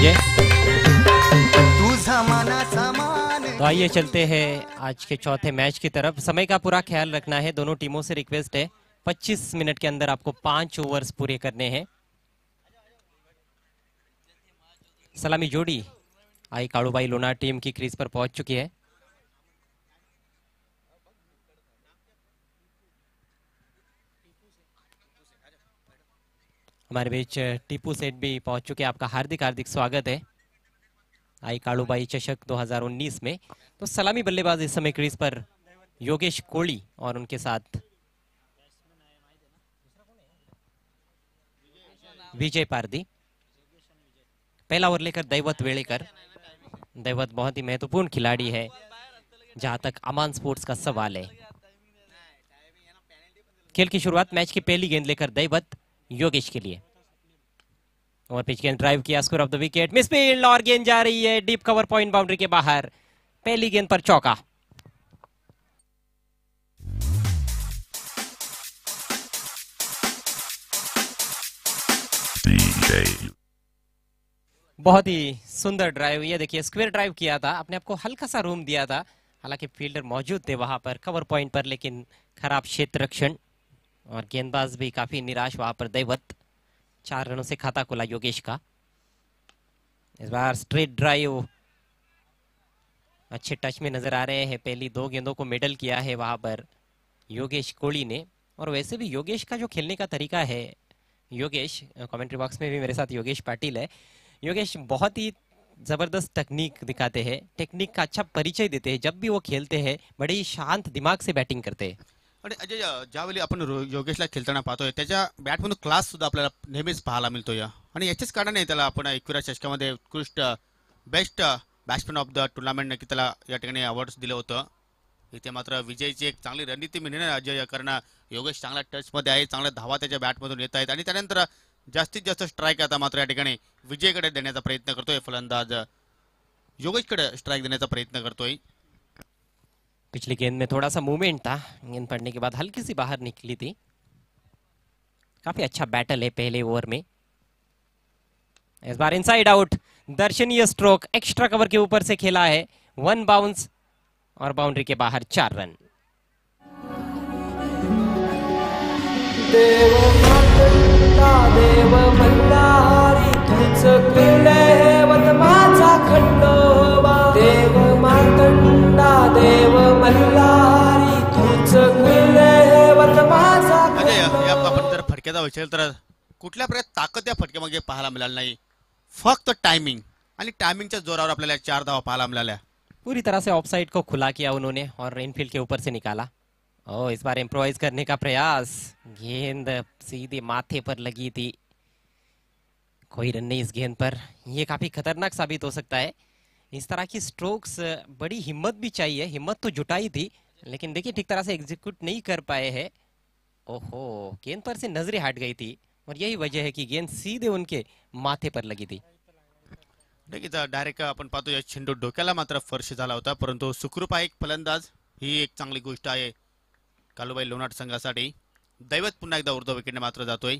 विजय। तो आइए चलते हैं आज के चौथे मैच की तरफ। समय का पूरा ख्याल रखना है, दोनों टीमों से रिक्वेस्ट है 25 मिनट के अंदर आपको 5 ओवर्स पूरे करने हैं। सलामी जोड़ी आई कालूबाई लोनार टीम की क्रीज पर पहुंच चुकी है। हमारे बीच टीपू सेठ भी पहुंच चुके हैं, आपका हार्दिक हार्दिक स्वागत है आई कालूबाई चषक 2019 में। तो सलामी बल्लेबाज इस समय क्रीज पर योगेश कोली और उनके साथ विजय पारदी। पहला ओवर लेकर दैवत वेड़ेकर। दैवत बहुत ही महत्वपूर्ण खिलाड़ी है जहां तक अमान स्पोर्ट्स का सवाल है। खेल की शुरुआत मैच की पहली गेंद लेकर दैवत योगेश के लिए। और पिच गेंद ड्राइव किया, square of the wicket, misfield और गेंद जा रही है डीप कवर पॉइंट बाउंड्री के बाहर। पहली गेंद पर चौका। बहुत ही सुंदर ड्राइव, ये देखिए स्क्वायर ड्राइव किया था, अपने आप को हल्का सा रूम दिया था। हालांकि फील्डर मौजूद थे वहां पर कवर पॉइंट पर, लेकिन खराब क्षेत्र रक्षण और गेंदबाज भी काफी निराश वहां पर दैवत। 4 रनों से खाता खुला योगेश का। इस बार स्ट्रेट ड्राइव अच्छे टच में नजर आ रहे हैं। पहली 2 गेंदों को मिडल किया है वहां पर योगेश कोली ने। और वैसे भी योगेश का जो खेलने का तरीका है, योगेश कमेंट्री बॉक्स में भी मेरे साथ योगेश पाटिल है। योगेश बहुत ही जबरदस्त टेक्निक दिखाते हैं, टेक्निक का अच्छा परिचय देते हैं। जब भी वो खेलते हैं बड़े ही शांत दिमाग से बैटिंग करते हैं। आणि अजय, ज्यावेळी आपण योगेशला खेळताना पाहतोय त्याच्या बॅटमधून क्लास सुद्धा आपल्याला नेहमीच पाहायला मिळतोय आणि याच्याच कारणाने त्याला आपण 21व्या चषकामध्ये उत्कृष्ट best batsman of the tournament नक्की त्याला या ठिकाणी अवॉर्ड्स दिलं होतं। इथे मात्र विजयची एक चांगली रणनीती मी म्हणेन अजय, कारण योगेश चांगला टचमध्ये आहे, चांगल्या धावा त्याच्या बॅटमधून येत आहेत आणि त्यानंतर जास्तीत जास्त स्ट्राईक आता मात्र या ठिकाणी विजयकडे देण्याचा प्रयत्न करतोय फलंदाज। योगेशकडे स्ट्राईक देण्याचा प्रयत्न करतोय। पिछली गेंद में थोड़ा सा मूवमेंट था, गेंद पड़ने के बाद हल्की सी बाहर निकली थी। काफी अच्छा बैटल है पहले ओवर में। इस बार इनसाइड आउट, दर्शनीय स्ट्रोक, एक्स्ट्रा कवर के ऊपर से खेला है, 1 बाउंस और बाउंड्री के बाहर 4 रन। देव मातंगा देव मल्हारी तुझ कुलदैवत माझा खंडोबा। देव मातंगा देव मल्हारी तुझ कुलदैवत माझा अजय, आपण जर फटक्याचा विचार तर कुठल्या प्रकारे ताकद या फटक्यामागे पाहायला मिळाली नाही, फक्त टायमिंग आणि टायमिंगच्या जोरावर आपल्याला 4 धावा पाहायला मिळाल्या। पूरी तरह से ऑफसाइड को खुला किया उन्होंने और इनफील्ड के ऊपर से निकाला। ओ, इस बार इम्प्रोवाइज करने का प्रयास, गेंद सीधे माथे पर लगी थी, कोई रन नहीं इस गेंद पर। यह काफी खतरनाक साबित हो सकता है। इस तरह की स्ट्रोक्स बड़ी हिम्मत भी चाहिए, हिम्मत तो जुटाई थी लेकिन देखिए ठीक तरह से एग्जीक्यूट नहीं कर पाए हैं। ओहो, गेंद पर से नजरें हट गई थी और यही वजह है कि गेंद सीधे उनके माथे पर लगी थी। देखील डायरेक्ट आपण पाहतो या चेंडू डोक्याला मात्र स्पर्श झाला होता, परंतु सुखरूप आहे एक फलंदाज, ही एक चांगली गोष्ट आहे कालूबाई लोणार संघासाठी। दैवत पुन्हा एकदा ऊर्ध्व विकेटने मात्र जातोय।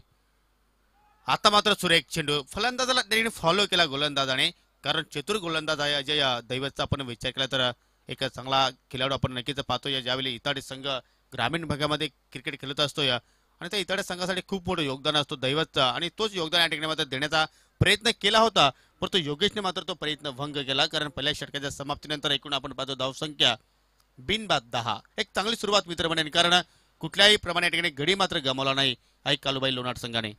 आता मात्र सुरेख चेंडू, फलंदाजाला त्यांनी फॉलो केला गोलंदाजाने, कारण चतुर गोलंदाज आहे अजय दैवतचा आपण विचार केला तर एक चांगला खेळाडू आपण नक्कीच पाहतो। या ज्यावेळी इताडे संघ ग्रामीण भागामध्ये क्रिकेट खेळत असतो आणि त्या इताडे संघासाठी खूप मोठं योगदान असतो दैवतचा, आणि तोच योगदान या ठिकाणी मात्र देण्याचा प्रयत्न केला होता, परंतु योगेशने मात्र तो प्रयत्न भंग केला, कारण पहिल्या षटकाच्या समाप्तीनंतर एकूण आपण पाहतो धावसंख्या बिनबाद 10। एक चांगली सुरुवात मित्र म्हणेन, कारण कुठल्याही प्रमाणे या ठिकाणी गडी मात्र गमावला नाही आई कालूबाई लोणार संघाने।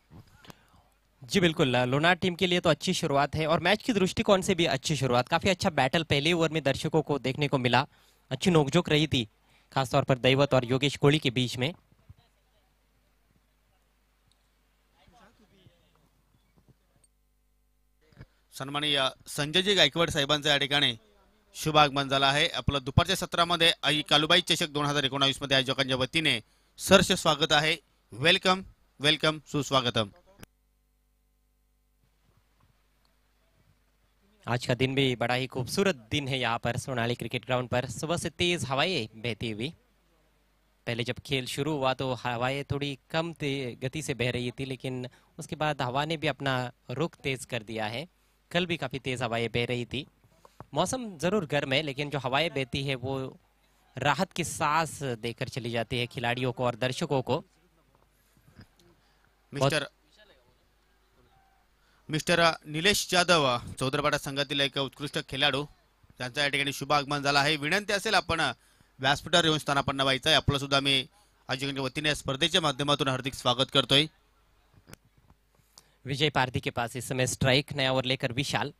जी बिल्कुल, लोनार टीम के लिए तो अच्छी शुरुआत है और मैच की दृष्टिकोण से भी अच्छी शुरुआत। काफी अच्छा बैटल पहले ओवर में दर्शकों को देखने को मिला, अच्छी नोकझोंक रही थी खासतौर पर दैवत और योगेश कोली के बीच में। सन्माननीय संजयजी गायकवाड साहेबांचा या ठिकाणी शुभ आगमन झाला आहे। आपलं दुपारच्या सत्रामध्ये आई कालूबाई चषक 2019 मध्ये आयोजकांच्या वतीने सहर्ष स्वागत आहे। वेलकम वेलकम, सुस्वागतम। आज का दिन भी बड़ा ही खूबसूरत दिन है यहाँ पर सोनाली क्रिकेट ग्राउंड पर। सुबह से तेज हवाएं बहती हुई, पहले जब खेल शुरू हुआ तो हवाएं थोड़ी कम गति से बह रही थी, लेकिन उसके बाद हवा ने भी अपना रुख तेज कर दिया है कल भी काफी तेज हवाएं बह रही थी। मौसम जरूर गर्म है, लेकिन जो हवाएं बहती है वो राहत की सांस देकर चली जाती है खिलाड़ियों को और दर्शकों को। मिस्टर मिस्टर निलेश जाधव चौदरपाडा संघातील एक उत्कृष्ट खेळाडू, त्यांचा या ठिकाणी शुभ आगमन झाला आहे. विनंती असेल आपण व्यासपीठावर येऊन स्थानापन्न व्हायचं आहे. आपलं सुद्धा मी आयोजकांच्या वतीने स्पर्धेच्या माध्यमातून हार्दिक स्वागत करतोय. विजय पारधी के पास इस समय स्ट्राइक, नया ओवर लेकर विशाल।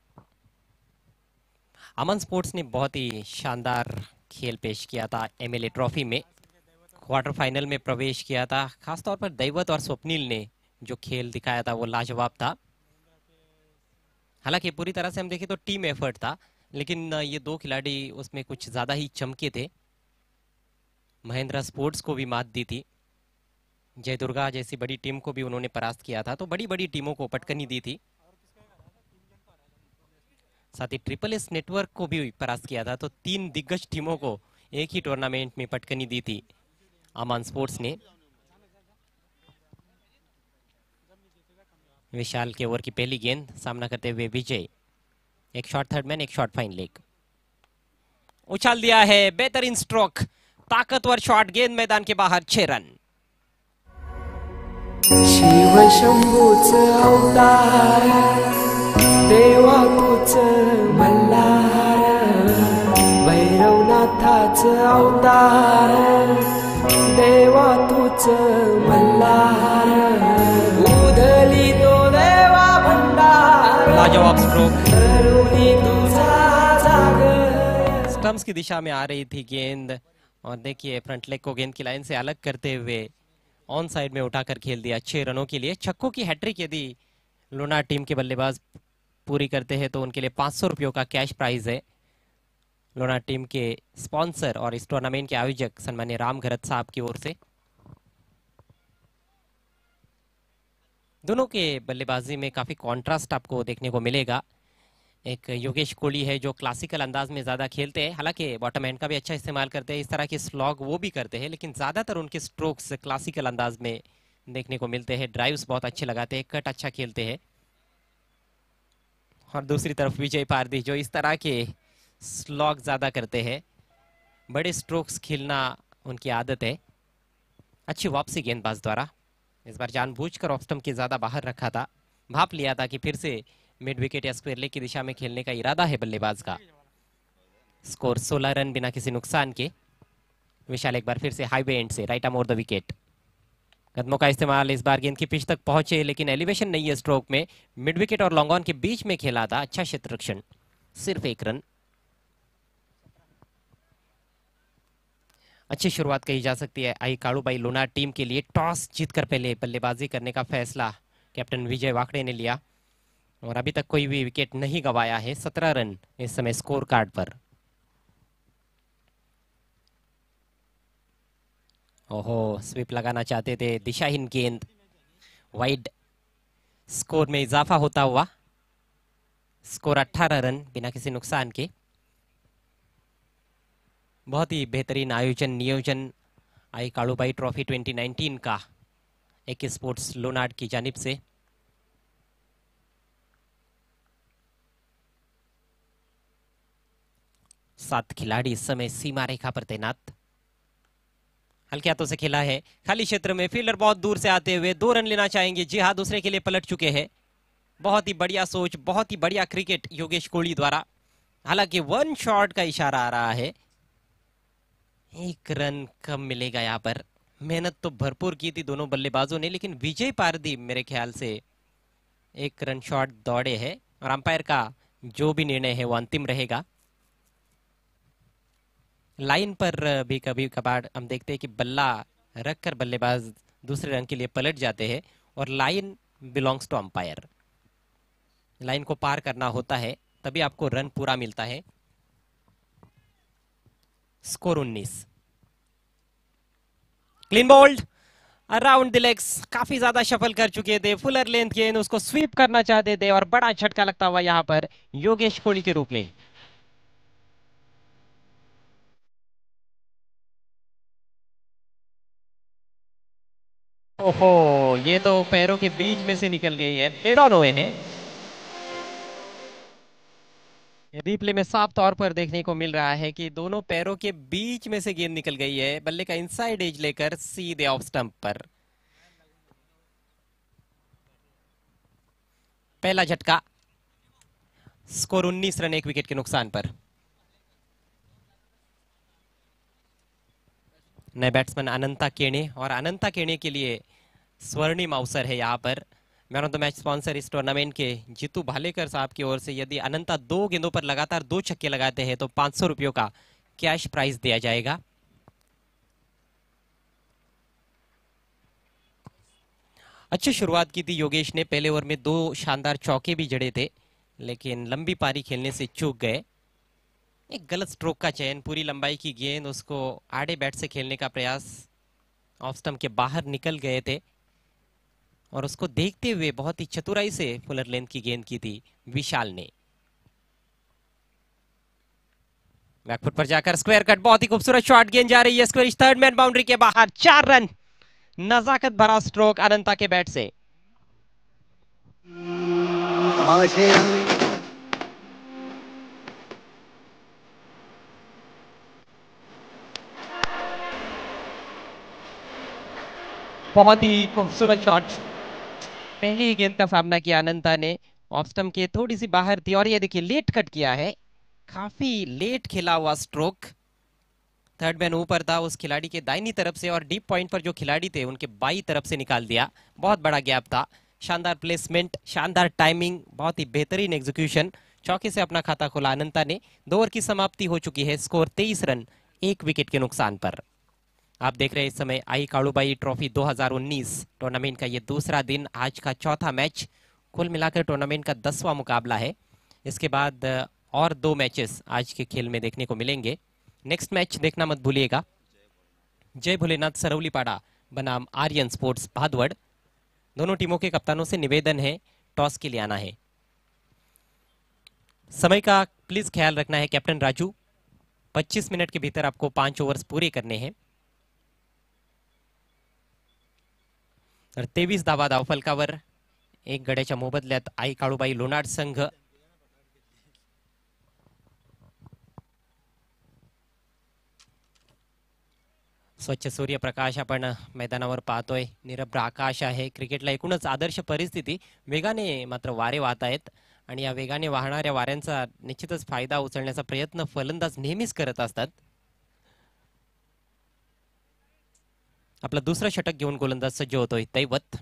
अमन स्पोर्ट्स ने बहुत ही शानदार खेल पेश किया था एमएलए ट्रॉफी में, क्वार्टर फाइनल में प्रवेश किया था। खासतौर पर दैवत और स्वप्निल ने जो खेल दिखाया था वो लाजवाब था। हालांकि पूरी तरह से हम देखें तो टीम एफर्ट था, लेकिन ये दो खिलाड़ी उसमें कुछ ज्यादा ही चमके थे। महेंद्रा स्पोर्ट्स को भी मात दी थी, जय दुर्गा जैसी बड़ी टीम को भी उन्होंने परास्त किया था, तो बड़ी बड़ी टीमों को पटकनी दी थी। साथ ही ट्रिपल एस नेटवर्क को भी परास्त किया था, तो 3 दिग्गज टीमों को एक ही टूर्नामेंट में पटकनी दी थी अमन स्पोर्ट्स ने। विशाल के ओवर की पहली गेंद, सामना करते हुए विजय। एक शॉट थर्ड मैन, एक शॉट फाइन लेग। उछाल दिया है, बेहतरीन स्ट्रोक, ताकतवर शॉट, गेंद मैदान के बाहर, 6 रन। शिव शंभूच अवतार, देवा तूच मल्हार, भैरवनाथाच अवतार, देवा तूच मल्हार, उधली तो देवा भंडार, लाजवाब स्ट्रोक, करुणी तुझा जागर। स्टंप्स की दिशा में आ रही थी गेंद, और देखिए फ्रंट लेग को गेंद की लाइन से अलग करते हुए ऑन साइड में उठाकर खेल दिया 6 रनों के लिए। छक्कों की हैट्रिक यदि लोनार टीम के बल्लेबाज पूरी करते हैं तो उनके लिए 500 रुपयों का कैश प्राइज है। लोनार टीम के स्पॉन्सर और इस टूर्नामेंट के आयोजक सन्मान्य राम घरत साहब की ओर से। दोनों के बल्लेबाजी में काफी कॉन्ट्रास्ट आपको देखने को मिलेगा। एक योगेश कोहली है जो क्लासिकल अंदाज में ज्यादा खेलते हैं, हालांकि बॉटम हैंड का भी अच्छा इस्तेमाल करते हैं, इस तरह के स्लॉग वो भी करते हैं, लेकिन ज्यादातर उनके स्ट्रोक्स क्लासिकल अंदाज में देखने को मिलते हैं। ड्राइव्स बहुत अच्छे लगाते हैं, कट अच्छा खेलते हैं। और दूसरी तरफ विजय पारदी जो इस तरह के स्लॉग ज्यादा करते हैं, बड़े स्ट्रोक्स खेलना उनकी आदत है। अच्छी वापसी गेंदबाज द्वारा, इस बार जानबूझकर ऑफ स्टंप के ज्यादा बाहर रखा था, भाप लिया था कि फिर से मिड विकेट या स्क्वायर लेग की दिशा में खेलने का इरादा है बल्लेबाज का। स्कोर 16 रन बिना किसी नुकसान के। विशाल एक बार फिर से हाईवे एंड से right arm over the wicket, कदमों का इस्तेमाल, इस बार गेंद की पिच तक पहुंचे लेकिन एलिवेशन नहीं है स्ट्रोक में। मिड विकेट और लॉन्ग ऑन के बीच में खेला था, अच्छा क्षेत्र रक्षण, सिर्फ 1 रन। अच्छी शुरुआत कही जा सकती है आई कालूबाई लोनार टीम के लिए। टॉस जीतकर पहले बल्लेबाजी करने का फैसला कैप्टन विजय वाकड़े ने लिया और अभी तक कोई भी विकेट नहीं गंवाया है। 17 रन इस समय स्कोर कार्ड पर। ओहो, स्वीप लगाना चाहते थे, दिशाहीन गेंद, वाइड। स्कोर में इजाफा होता हुआ स्कोर 18 रन बिना किसी नुकसान के। बहुत ही बेहतरीन आयोजन नियोजन आई कालूबाई ट्रॉफी 2019 का एक स्पोर्ट्स लोनार्ड की जानिब से। सात खिलाड़ी इस समय सीमा रेखा पर तैनात। हल्के हाथों से खेला है, खाली क्षेत्र में फील्डर बहुत दूर से आते हुए 2 रन लेना चाहेंगे। जी हाँ, दूसरे के लिए पलट चुके हैं। बहुत ही बढ़िया सोच, बहुत ही बढ़िया क्रिकेट योगेश कोहली द्वारा। हालांकि 1 शॉट का इशारा आ रहा है, 1 रन कम मिलेगा यहाँ पर। मेहनत तो भरपूर की थी दोनों बल्लेबाजों ने, लेकिन विजय पारदी मेरे ख्याल से 1 रन शॉट दौड़े हैं और अंपायर का जो भी निर्णय है वो अंतिम रहेगा। लाइन पर भी कभी कभार हम देखते हैं कि बल्ला रखकर बल्लेबाज दूसरे रन के लिए पलट जाते हैं और line belongs to umpire. Line को पार करना होता है तभी आपको रन पूरा मिलता है। Score 19। Clean bowled around the legs, काफी ज्यादा शफल कर चुके थे, फुलर लेंथ गेंद, उसको स्वीप करना चाहते थे और बड़ा झटका लगता हुआ यहां पर योगेश कोहली के रूप में। ओहो, ये तो पैरों के बीच में से निकल गई है, 13 हुए हैं। रिप्ले में साफ तौर पर देखने को मिल रहा है कि दोनों पैरों के बीच में से गेंद निकल गई है, बल्ले का इनसाइड एज लेकर सीधे ऑफ स्टंप पर। पहला झटका, स्कोर 19 रन 1 विकेट के नुकसान पर। नए बैट्समैन अनंता केणे, और अनंता केणे के लिए स्वर्णिम अवसर है यहाँ पर। Man of the match sponsor इस टूर्नामेंट के जीतू भालेकर साहब की ओर से यदि अनंता 2 गेंदों पर लगातार 2 छक्के लगाते हैं तो 500 रुपयों का कैश प्राइज दिया जाएगा। अच्छी शुरुआत की थी योगेश ने, पहले ओवर में 2 शानदार चौके भी जड़े थे, लेकिन लंबी पारी खेलने से चूक गए। एक गलत स्ट्रोक का चयन, पूरी लंबाई की गेंद उसको आड़े बैट से खेलने का प्रयास, ऑफ स्टंप के बाहर निकल गए थे, और उसको देखते हुए बहुत ही चतुराई से फुलर लेंथ की गेंद की थी विशाल ने। बैकफुट पर जाकर स्क्वायर कट, बहुत ही खूबसूरत शॉट, गेंद जा रही है स्क्वायर, थर्ड मैन बाउंड्री के बाहर। 4 रन, नजाकत भरा स्ट्रोक अनंता के बैट से। बहुत ही खूबसूरत शॉट, पहली गेंद का सामना किया अनंता ने, ऑफ स्टंप के थोड़ी सी बाहर थी, और ये देखिए लेट कट किया है, काफी लेट खेला हुआ स्ट्रोक। थर्ड मैन ऊपर था उस खिलाड़ी के दाहिनी तरफ से, और डीप पॉइंट पर जो खिलाड़ी थे उनके बाई तरफ से निकाल दिया। बहुत बड़ा गैप था, शानदार प्लेसमेंट, शानदार टाइमिंग, बहुत ही बेहतरीन एग्जीक्यूशन। चौके से अपना खाता खोला अनंता ने। 2 ओवर की समाप्ति हो चुकी है, स्कोर 23 रन 1 विकेट के नुकसान पर। आप देख रहे हैं इस समय आई कालूबाई ट्रॉफी 2019 टूर्नामेंट का ये दूसरा दिन, आज का चौथा मैच, कुल मिलाकर टूर्नामेंट का 10वां मुकाबला है। इसके बाद और 2 मैचेस आज के खेल में देखने को मिलेंगे। नेक्स्ट मैच देखना मत भूलिएगा, जय भोलेनाथ सरौलीपाड़ा बनाम आर्यन स्पोर्ट्स भादवड़। दोनों टीमों के कप्तानों से निवेदन है टॉस के लिए आना है। समय का प्लीज ख्याल रखना है कैप्टन राजू, 25 मिनट के भीतर आपको 5 ओवर्स पूरे करने हैं। तर 23 धावा धावफलकावर, 1 गड्याच्या मोबदल्यात आई काळूबाई लोणाड संघ स्वच्छ सूर्यप्रकाश आपण मैदानावर पाहतोय, निरभ्र आकाश आहे, क्रिकेटला एकूणच आदर्श परिस्थिती। वेगाने मात्र वारे वाहत आहेत, आणि या वेगाने वाहणाऱ्या वाऱ्यांचा निश्चितच फायदा उचलण्याचा प्रयत्न फलंदाज नेहमीच करत असतात। आपला दुसरा षटक घेऊन गोलंदाज सज्ज होतोय दैवत।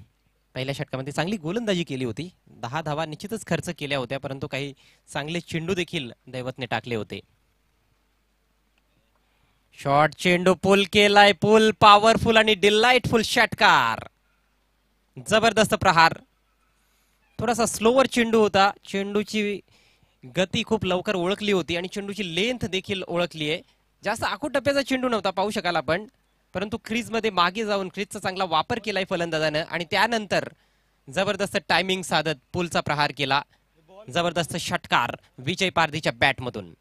पहिल्या षटकामध्ये चांगली गोलंदाजी केली होती, 10 धावा निश्चितच खर्च केल्या होत्या, परंतु काही चांगले चेंडू देखील दैवतने टाकले होते। शॉट, चेंडू पुल केलाय, पुल पॉवरफुल आणि डिलाइटफुल षटकार, जबरदस्त प्रहार। थोडासा स्लोवर चेंडू होता, चेंडूची गती खूप लवकर ओळखली होती आणि चेंडूची लेंथ देखील ओळखली आहे। जास्त आखूड टप्प्याचा चेंडू नव्हता पाहू शकाल आपण, परंतु क्रीज मध्ये मागे जाऊन क्रीजचा चांगला वापर केलाय फलंदाजानं, आणि त्यानंतर जबरदस्त टायमिंग साधत पुलचा प्रहार केला। जबरदस्त षटकार विजय पारधीच्या बॅटमधून।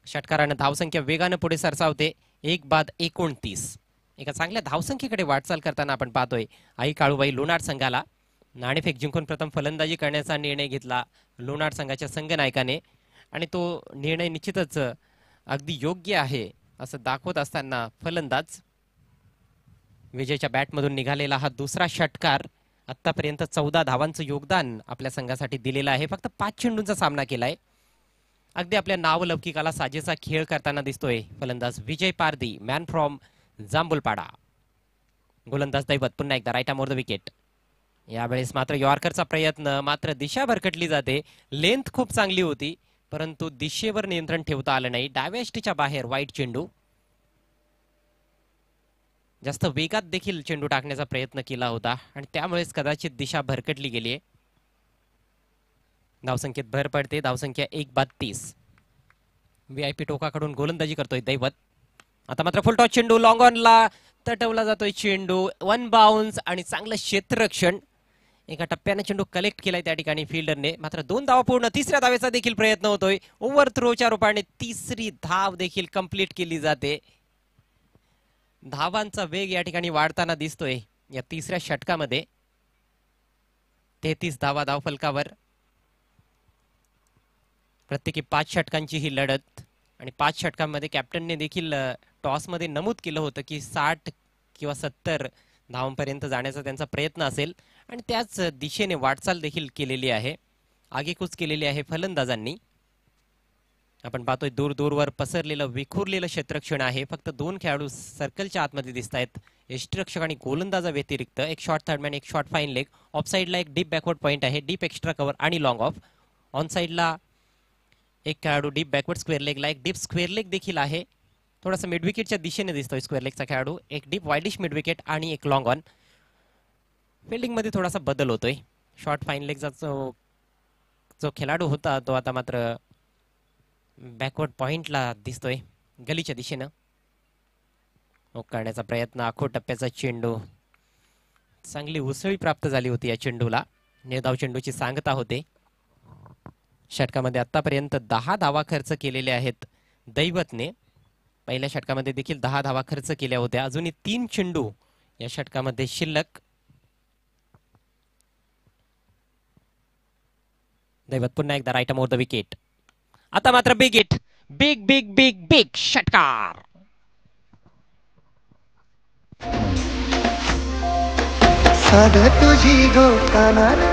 षटकारानं धावसंख्या वेगानं पुढे सरसावते, 1/29। एका चांगल्या धावसंख्येकडे वाटचाल करताना आपण पाहतोय आई काळूबाई लोणाड संघाला। नाणेफेक जिंकून प्रथम फलंदाजी करण्याचा निर्णय घेतला लोणाड संघाच्या संघनायकाने, आणि तो निर्णय निश्चितच अगदी योग्य आहे असं दाखवत असताना फलंदाज विजयच्या बॅटमधून निघालेला हा दुसरा षटकार आतापर्यंत 14 धावांचं योगदान आपल्या संघासाठी दिलेलं आहे। फक्त 5 चेंडूंचा सामना केलाय, अगदी आपल्या नावलौकिकाला साजेसा खेळ करताना दिसतोय फलंदाज विजय पारधी, मॅन फ्रॉम जांभूलपाडा। गोलंदाज दैवत पुन्हा एकदा right arm over the wicket. यावेळेस मात्र यॉर्करचा प्रयत्न, मात्र दिशा भरकटली जाते। लेंथ खूप चांगली होती, परंतु दिशेवर नियंत्रण ठेवता आलं नाही। डाव्या यष्टीच्या बाहेर वाईट चेंडू, जास्त वेगात देखील चेंडू टाकण्याचा प्रयत्न केला होता, आणि त्यामुळेच कदाचित दिशा भरकटली गेली आहे। धावसंख्येत भर पडते, धावसंख्या 1/30। व्हीआयपी टोकाकडून गोलंदाजी करतोय दैवत। आता मात्र फुल टॉस चेंडू लॉंग ऑनला तटवला जातोय चेंडू, 1 बाउन्स आणि चांगलं क्षेत्ररक्षण। एका टप्प्याने चेंडू कलेक्ट केलाय त्या ठिकाणी फिल्डरने, मात्र 2 धावा पूर्ण, तिसऱ्या धावेचा देखील प्रयत्न होतोय। ओव्हर थ्रोच्या रूपाने तिसरी धाव देखील कंप्लीट केली जाते। धावांचा वेग या ठिकाणी वाढताना दिसतोय या तिसऱ्या षटकामध्ये। 33 धावा धावफलकावर। प्रत्येकी 5 षटकांची ही लढत आणि 5 षटकांमध्ये कॅप्टनने देखील टॉसमध्ये नमूद केलं होतं की 60 किंवा 70 धावांपर्यंत जाण्याचा त्यांचा प्रयत्न असेल आणि त्याच दिशेने वाटचाल देखील केलेली आहे. आगेकूच केलेली आहे फलंदाजांनी. आपण पाहतोय दूर दूरवर पसरलेलं विखुरलेलं क्षेत्रक्षण आहे. फक्त 2 खेळाडू सर्कलच्या आतमध्ये दिसत आहेत. यष्टिरक्षक आणि गोलंदाजा व्यतिरिक्त एक शॉर्ट थर्डमॅन, एक शॉर्ट फाईन लेग. ऑफ साईडला एक डीप बॅकवर्ड पॉईंट आहे, डीप एक्स्ट्रा कव्हर आणि लॉंग ऑफ. ऑन साईडला एक खेळाडू डीप बॅकवर्ड स्क्वेअर लेगला, एक डीप स्क्वेअर लेग देखील आहे. थोडासा मिड विकेटच्या दिशेने दिसतोय स्क्वेअर लेगचा खेळाडू. एक डीप वाईडिश मिड विकेट आणि एक लॉंग ऑन. फिल्डिंगमध्ये थोडासा बदल होतोय. शॉर्ट फाईन लेगचा जो खेळाडू होता तो आता मात्र बॅकवर्ड पॉइंटला दिसतोय गलीच्या दिशेनं. करण्याचा प्रयत्न, आखो टप्प्याचा चेंडू. चांगली उसळी प्राप्त झाली होती या चेंडूला. निर्धाव चेंडूची सांगता होते. षटकामध्ये आतापर्यंत 10 धावा खर्च केलेले आहेत दैवतने. पहिल्या षटकामध्ये देखील 10 धावा खर्च केल्या होत्या. अजूनही 3 चेंडू या षटकामध्ये शिल्लक. दैवत पुन्हा एकदा राईट मोर द विकेट. आता मात्र big hit, big big big big षटकार. साध तुझी गो कानार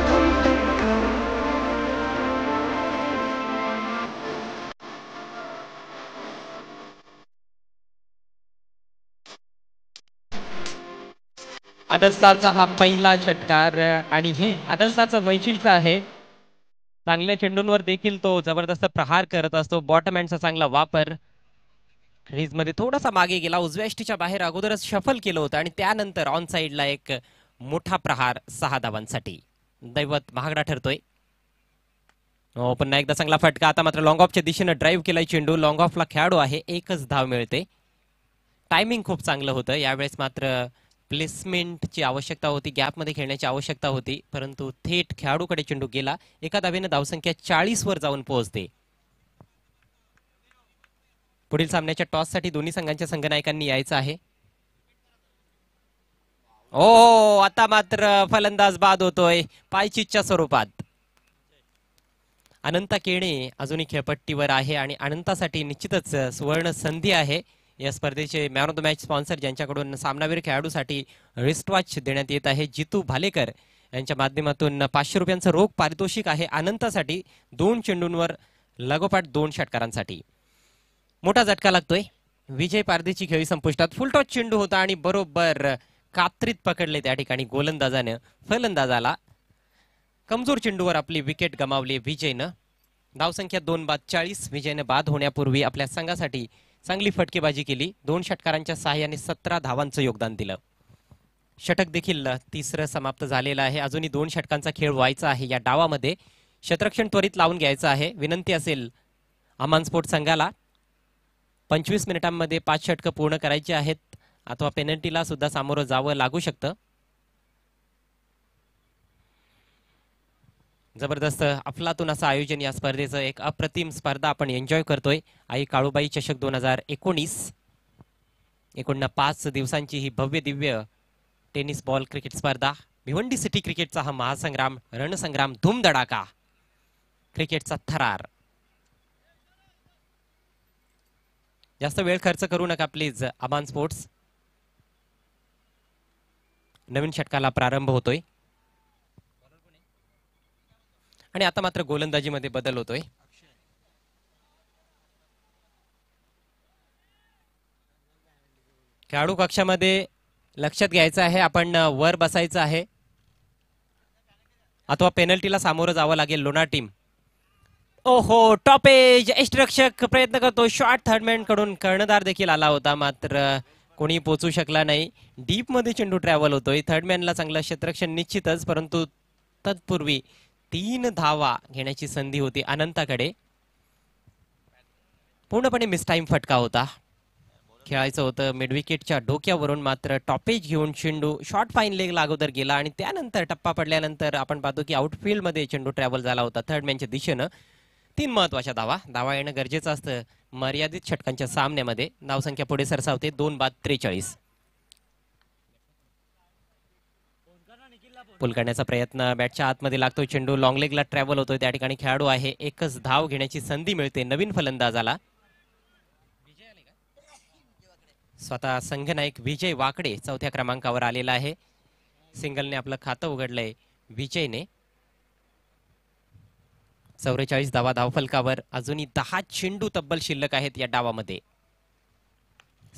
आदर्शाचा हा पहिला षटकार आणि हे आदर्शाचं वैशिष्ट्य आहे. चांगल्या चेंडूंवर देखील तो जबरदस्त प्रहार करत असतो. बॉटम हँडचा चांगला वापर. क्रीज मध्ये थोडासा मागे गेला, उजव्या यष्टीच्या बाहेर अगोदरच शफल केलं होतं आणि त्यानंतर ऑन साइडला एक मोठा प्रहार 6 धावांसाठी. दैवत महागडा ठरतोय. पुन्हा एकदा चांगला फटका. आता मात्र लॉंग ऑफच्या दिशेनं ड्राईव्ह केलाय चेंडू. लॉंग ऑफला खेळाडू आहे, एकच धाव मिळते. टायमिंग खूप चांगलं होतं. यावेळेस मात्र प्लेसमेंटची आवश्यकता होती, गॅपमध्ये खेळण्याची आवश्यकता होती, परंतु थेट खेळाडूकडे चेंडू गेला. एका धावेने धावसंख्या 40 वर जाऊन पोहोचते. पुढील सामन्याच्या टॉससाठी दोन्ही संघांच्या संघनायकांनी यायचं आहे. ओ आता मात्र फलंदाज बाद होतोय पायचीच्या स्वरूपात. अनंता केणे अजूनही खेळपट्टीवर आहे आणि अनंतासाठी निश्चितच सुवर्ण संधी आहे. या स्पर्धेचे man of the match sponsor ज्यांच्याकडून सामनावीर खेळाडूसाठी रिस्ट वॉच देण्यात येत आहे, जितू भालेकर यांच्या माध्यमातून 500 रुपयांचं रोख पारितोषिक आहे अनंतासाठी 2 चेंडूंवर लगोपाठ 2 षटकारांसाठी. मोठा झटका लागतोय. विजय पारदेची खेळी संपुष्टात. फुलटॉस चेंडू होता आणि बरोबर कात्रीत पकडले त्या ठिकाणी गोलंदाजाने फलंदाजाला. कमजोर चेंडूवर आपली विकेट गमावली विजयनं. धावसंख्या 2 बाद 40. विजयने बाद होण्यापूर्वी आपल्या संघासाठी चांगली फटकेबाजी केली. 2 षटकारांच्या सहाय्याने 17 धावांचं योगदान दिलं. षटक देखील तिसरं समाप्त झालेलं आहे. अजूनही 2 षटकांचा खेळ व्हायचा आहे. या डावामध्ये क्षेत्ररक्षण त्वरित लावून घ्यायचं आहे. विनंती असेल अमान स्पोर्ट संघाला 25 मिनिटांमध्ये 5 षटकं पूर्ण करायची आहेत, अथवा पेनल्टीला सुद्धा सामोरं जावं लागू शकतं. जबरदस्त अफलातून असं आयोजन या स्पर्धेचं. एक अप्रतिम स्पर्धा आपण एन्जॉय करतोय. आई काळूबाई चषक 2019. 5 दिवसांची ही भव्य दिव्य टेनिस बॉल क्रिकेट स्पर्धा. भिवंडी सिटी क्रिकेटचा हा महासंग्राम, रणसंग्राम, धूमधडाका, क्रिकेटचा थरार. जास्त वेळ खर्च करू नका प्लीज अमान स्पोर्ट्स. नवीन षटकाला प्रारंभ होतोय आणि आता मात्र गोलंदाजीमध्ये बदल होतोय. खेळाडू कक्षामध्ये लक्षात घ्यायचं आहे, आपण वर बसायचं आहे अथवा पेनल्टीला सामोरं जावं लागेल लोणार टीम. ओहो, टॉपेज. यष्टिरक्षक प्रयत्न करतो. शॉर्ट थर्डमॅन कडून कर्णधार देखील आला होता, मात्र कोणी पोचू शकला नाही. डीप मध्ये चेंडू ट्रॅव्हल होतोय. थर्डमॅनला चांगलं क्षेत्ररक्षण निश्चितच, परंतु तत्पूर्वी 3 धावा घेण्याची संधी होती अनंताकडे. पूर्णपणे मिसटाईम फटका होता. खेळायचं होतं मिडविकेटच्या डोक्यावरून, मात्र टॉपेज घेऊन चेंडू शॉर्ट फाईन लेगला अगोदर गेला आणि त्यानंतर टप्पा पडल्यानंतर आपण पाहतो की आउटफील्ड मध्ये चेंडू ट्रॅव्हल झाला होता थर्डमॅनच्या दिशेनं. 3 महत्वाच्या धावा येणं गरजेचं असतं मर्यादित षटकांच्या सामन्यामध्ये. धावसंख्या पुढे सरसावते 2 बाद 43. पुल करण्याचा प्रयत्न, बॅटच्या आतमध्ये लागतो चेंडू, लॉंग लेगला ट्रॅव्हल होतोय, त्या ठिकाणी खेळाडू आहे, एकच धाव घेण्याची संधी मिळते नवीन फलंदाजाला. स्वतः संघनायक विजय वाकडे चौथ्या क्रमांकावर आलेला आहे. सिंगलने आपलं खातं उघडलंय विजयने. 44 धावा धावफलकावर, अजूनही 10 चेंडू तब्बल शिल्लक आहेत या डावामध्ये.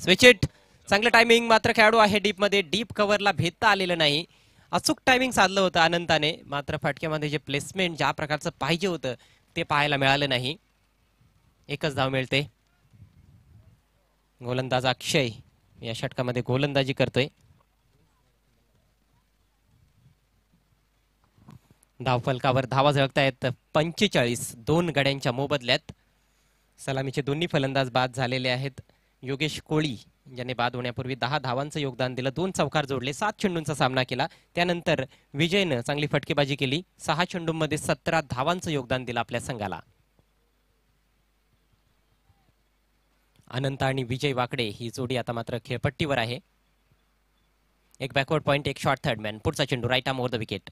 स्विच इट, चांगलं टायमिंग, मात्र खेळाडू आहे डीप मध्ये, डीप कव्हरला भेदता आलेलं नाही. अचूक टायमिंग साधलं होतं अनंताने, मात्र फटक्यामध्ये जे प्लेसमेंट ज्या प्रकारचं पाहिजे होतं ते पाहायला मिळालं नाही. एकच धाव मिळते. गोलंदाज अक्षय या षटकामध्ये गोलंदाजी करतोय. धावफलकावर धावा झळकतायत 45, 2 गड्यांच्या मोबदल्यात. सलामीचे दोन्ही फलंदाज बाद झालेले आहेत. योगेश कोळी ज्याने बाद होण्यापूर्वी 10 धावांचं योगदान दिलं, 2 चौकार जोडले, 7 चेंडूंचा सामना केला. त्यानंतर विजयनं चांगली फटकेबाजी केली, 6 चेंडूंमध्ये 17 धावांचं योगदान दिलं आपल्या संघाला. अनंत आणि विजय वाकडे ही जोडी आता मात्र खेळपट्टीवर आहे. एक बॅकवर्ड पॉइंट, एक शॉर्ट थर्ड मॅन. पुढचा चेंडू right arm over the wicket.